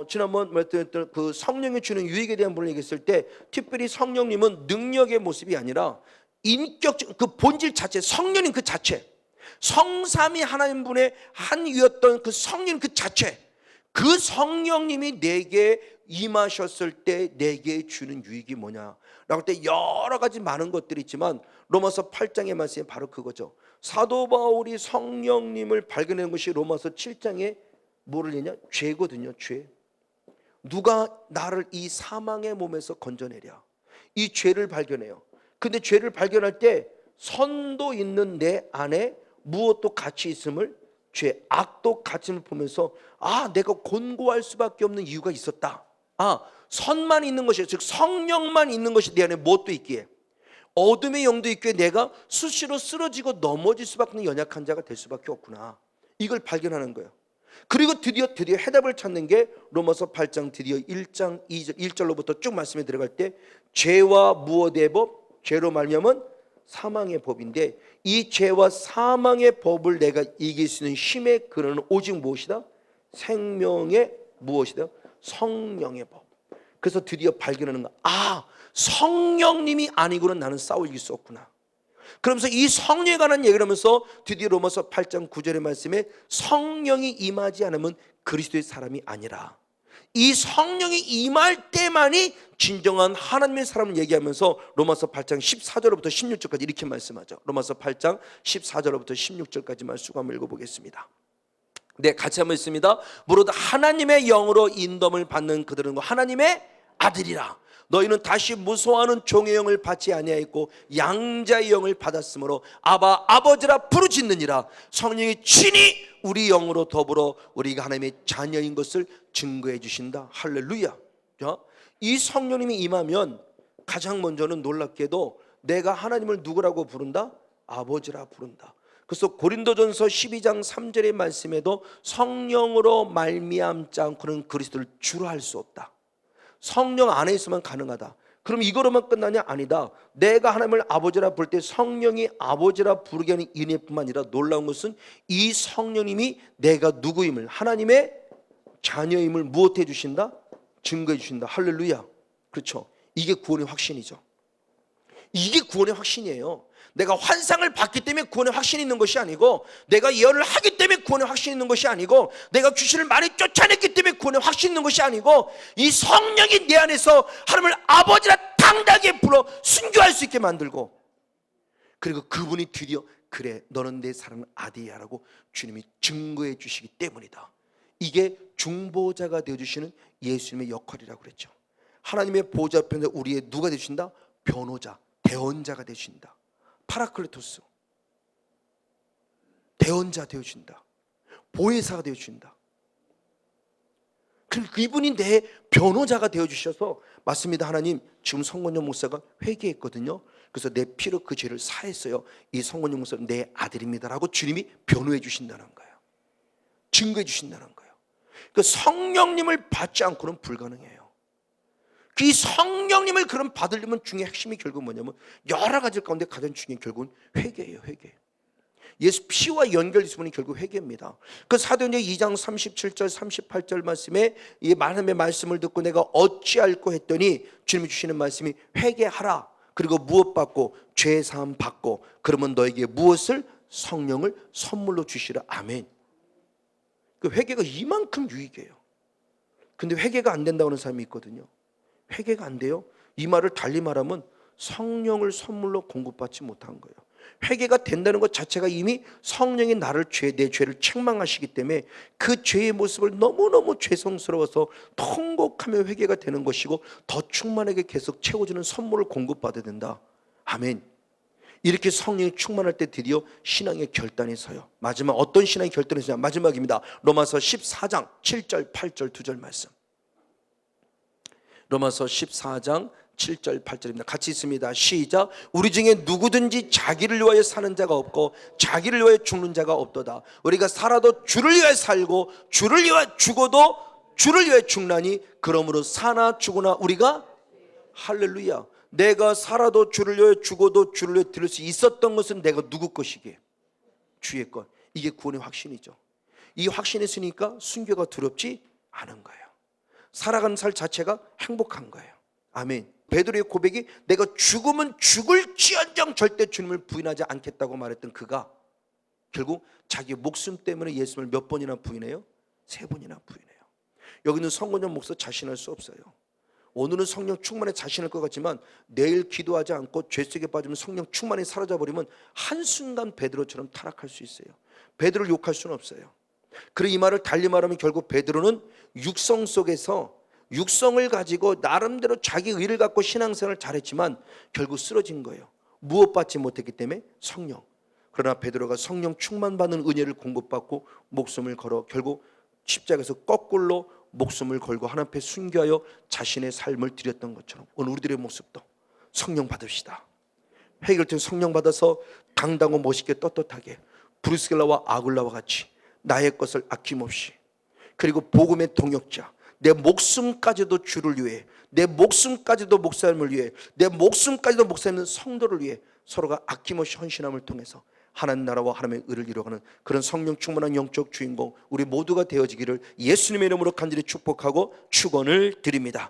지난번 말했던 그 성령이 주는 유익에 대한 부분을 얘기했을 때 특별히 성령님은 능력의 모습이 아니라 인격적 그 본질 자체, 성령님 그 자체, 성삼위 하나님 분의 한 위였던 그 성령 그 자체, 그 성령님이 내게 임하셨을 때 내게 주는 유익이 뭐냐 라고 할 때 여러 가지 많은 것들이 있지만 로마서 8장의 말씀이 바로 그거죠. 사도 바울이 성령님을 발견한 것이 로마서 7장에 뭐를 했냐? 죄거든요. 죄. 누가 나를 이 사망의 몸에서 건져내랴. 이 죄를 발견해요. 근데 죄를 발견할 때 선도 있는 내 안에 무엇도 같이 있음을, 죄, 악도 같이 있음을 보면서 내가 곤고할 수밖에 없는 이유가 있었다. 선만 있는 것이, 즉 성령만 있는 것이 내 안에 무엇도 있기에, 어둠의 영도 있기에 내가 수시로 쓰러지고 넘어질 수밖에 없는 연약한 자가 될 수밖에 없구나. 이걸 발견하는 거예요. 그리고 드디어 해답을 찾는 게 로마서 8장 드디어 1장 1절로부터 쭉 말씀에 들어갈 때, 죄와 무엇의 법? 죄로 말미암은 사망의 법인데, 이 죄와 사망의 법을 내가 이길 수 있는 힘의 근원은 오직 무엇이다? 생명의 무엇이다? 성령의 법. 그래서 드디어 발견하는 거, 성령님이 아니고는 나는 싸워 이길 수 없구나. 그러면서 이 성령에 관한 얘기를 하면서 드디어 로마서 8장 9절의 말씀에 성령이 임하지 않으면 그리스도의 사람이 아니라, 이 성령이 임할 때만이 진정한 하나님의 사람을 얘기하면서 로마서 8장 14절부터 16절까지 이렇게 말씀하죠. 로마서 8장 14절부터 16절까지 말씀 한번 읽어보겠습니다. 네, 같이 한번 읽습니다. 무릇 하나님의 영으로 인도함을 받는 그들은 하나님의 아들이라. 너희는 다시 무소하는 종의 영을 받지 아니하였고 양자의 영을 받았으므로 아바 아버지라 부르짖느니라. 성령이 친히 우리 영으로 더불어 우리가 하나님의 자녀인 것을 증거해 주신다. 할렐루야. 이 성령님이 임하면 가장 먼저는 놀랍게도 내가 하나님을 누구라고 부른다? 아버지라 부른다. 그래서 고린도전서 12장 3절의 말씀에도 성령으로 말미암지 않고는 그리스도를 주로 할 수 없다. 성령 안에 있으면 가능하다. 그럼 이거로만 끝나냐? 아니다. 내가 하나님을 아버지라 부를 때 성령이 아버지라 부르게 하는 은혜뿐만 아니라 놀라운 것은 이 성령님이 내가 누구임을, 하나님의 자녀임을 무엇해 주신다? 증거해 주신다. 할렐루야. 그렇죠. 이게 구원의 확신이죠. 이게 구원의 확신이에요. 내가 환상을 봤기 때문에 구원의 확신이 있는 것이 아니고, 내가 예언을 하기 때문에 구원의 확신이 있는 것이 아니고, 내가 귀신을 많이 쫓아냈기 때문에 구원의 확신이 있는 것이 아니고, 이 성령이 내 안에서 하나님을 아버지라 당당하게 불러 순교할 수 있게 만들고, 그리고 그분이 드디어 그래 너는 내 사랑하는 아들이야 라고 주님이 증거해 주시기 때문이다. 이게 중보자가 되어주시는 예수님의 역할이라고 그랬죠. 하나님의 보좌 편에 우리의 누가 되신다? 변호자, 대언자가 되신다. 파라클레토스, 대언자 되어준다. 보혜사가 되어준다. 그분이 내 변호자가 되어주셔서, 맞습니다 하나님, 지금 성건영 목사가 회개했거든요. 그래서 내 피로 그 죄를 사했어요. 이 성건영 목사는 내 아들입니다 라고 주님이 변호해 주신다는 거예요. 증거해 주신다는 거예요. 그 성령님을 받지 않고는 불가능해요. 그 성령님을 그럼 받으려면 중에 핵심이 결국 뭐냐면, 여러 가지 가운데 가장 중요한 결국은 회개예요. 회개. 예수 피와 연결되는 분이 결국 회개입니다. 그 사도행전 2장 37절 38절 말씀에 이 하나님의 말씀을 듣고 내가 어찌할꼬 했더니 주님이 주시는 말씀이 회개하라. 그리고 무엇 받고? 죄 사함 받고, 그러면 너에게 무엇을? 성령을 선물로 주시라. 아멘. 그 회개가 이만큼 유익해요. 근데 회개가 안 된다고 하는 사람이 있거든요. 회개가 안 돼요? 이 말을 달리 말하면 성령을 선물로 공급받지 못한 거예요. 회개가 된다는 것 자체가 이미 성령이 내 죄를 책망하시기 때문에 그 죄의 모습을 너무너무 죄송스러워서 통곡하며 회개가 되는 것이고, 더 충만하게 계속 채워주는 선물을 공급받아야 된다. 아멘. 이렇게 성령이 충만할 때 드디어 신앙의 결단이 서요. 마지막 어떤 신앙의 결단이 서냐? 마지막입니다. 로마서 14장 7절 8절 2절 말씀. 로마서 14장 7절 8절입니다. 같이 있습니다. 시작. 우리 중에 누구든지 자기를 위하여 사는 자가 없고 자기를 위하여 죽는 자가 없도다. 우리가 살아도 주를 위하여 살고 주를 위하여 죽어도 주를 위하여 죽나니 그러므로 사나 죽으나 우리가, 할렐루야, 내가 살아도 주를 위하여 죽어도 주를 위하여 들을 수 있었던 것은 내가 누구 것이기에? 주의 것. 이게 구원의 확신이죠. 이 확신이 있으니까 순교가 두렵지 않은 거예요. 살아가는 살 자체가 행복한 거예요. 아멘. 베드로의 고백이 내가 죽으면 죽을지언정 절대 주님을 부인하지 않겠다고 말했던 그가 결국 자기 목숨 때문에 예수님을 몇 번이나 부인해요? 3번이나 부인해요. 여기는 성건영 목사 자신할 수 없어요. 오늘은 성령 충만에 자신할 것 같지만 내일 기도하지 않고 죄 속에 빠지면 성령 충만이 사라져버리면 한순간 베드로처럼 타락할 수 있어요. 베드로를 욕할 수는 없어요. 그리고 이 말을 달리 말하면 결국 베드로는 육성 속에서 육성을 가지고 나름대로 자기 의를 갖고 신앙생활을 잘했지만 결국 쓰러진 거예요. 무엇 받지 못했기 때문에? 성령. 그러나 베드로가 성령 충만받는 은혜를 공급받고 목숨을 걸어 결국 십자가에서 거꾸로 목숨을 걸고 하나님 앞에 순교하여 자신의 삶을 드렸던 것처럼 오늘 우리들의 모습도 성령 받읍시다. 회개를 성령 받아서 당당하고 멋있게 떳떳하게 브리스길라와 아굴라와 같이 나의 것을 아낌없이, 그리고 복음의 동역자, 내 목숨까지도 주를 위해, 내 목숨까지도 목사님을 위해, 내 목숨까지도 목사님은 성도를 위해 서로가 아낌없이 헌신함을 통해서 하나님 나라와 하나님의 의를 이루어가는 그런 성령 충만한 영적 주인공 우리 모두가 되어지기를 예수님의 이름으로 간절히 축복하고 축원을 드립니다.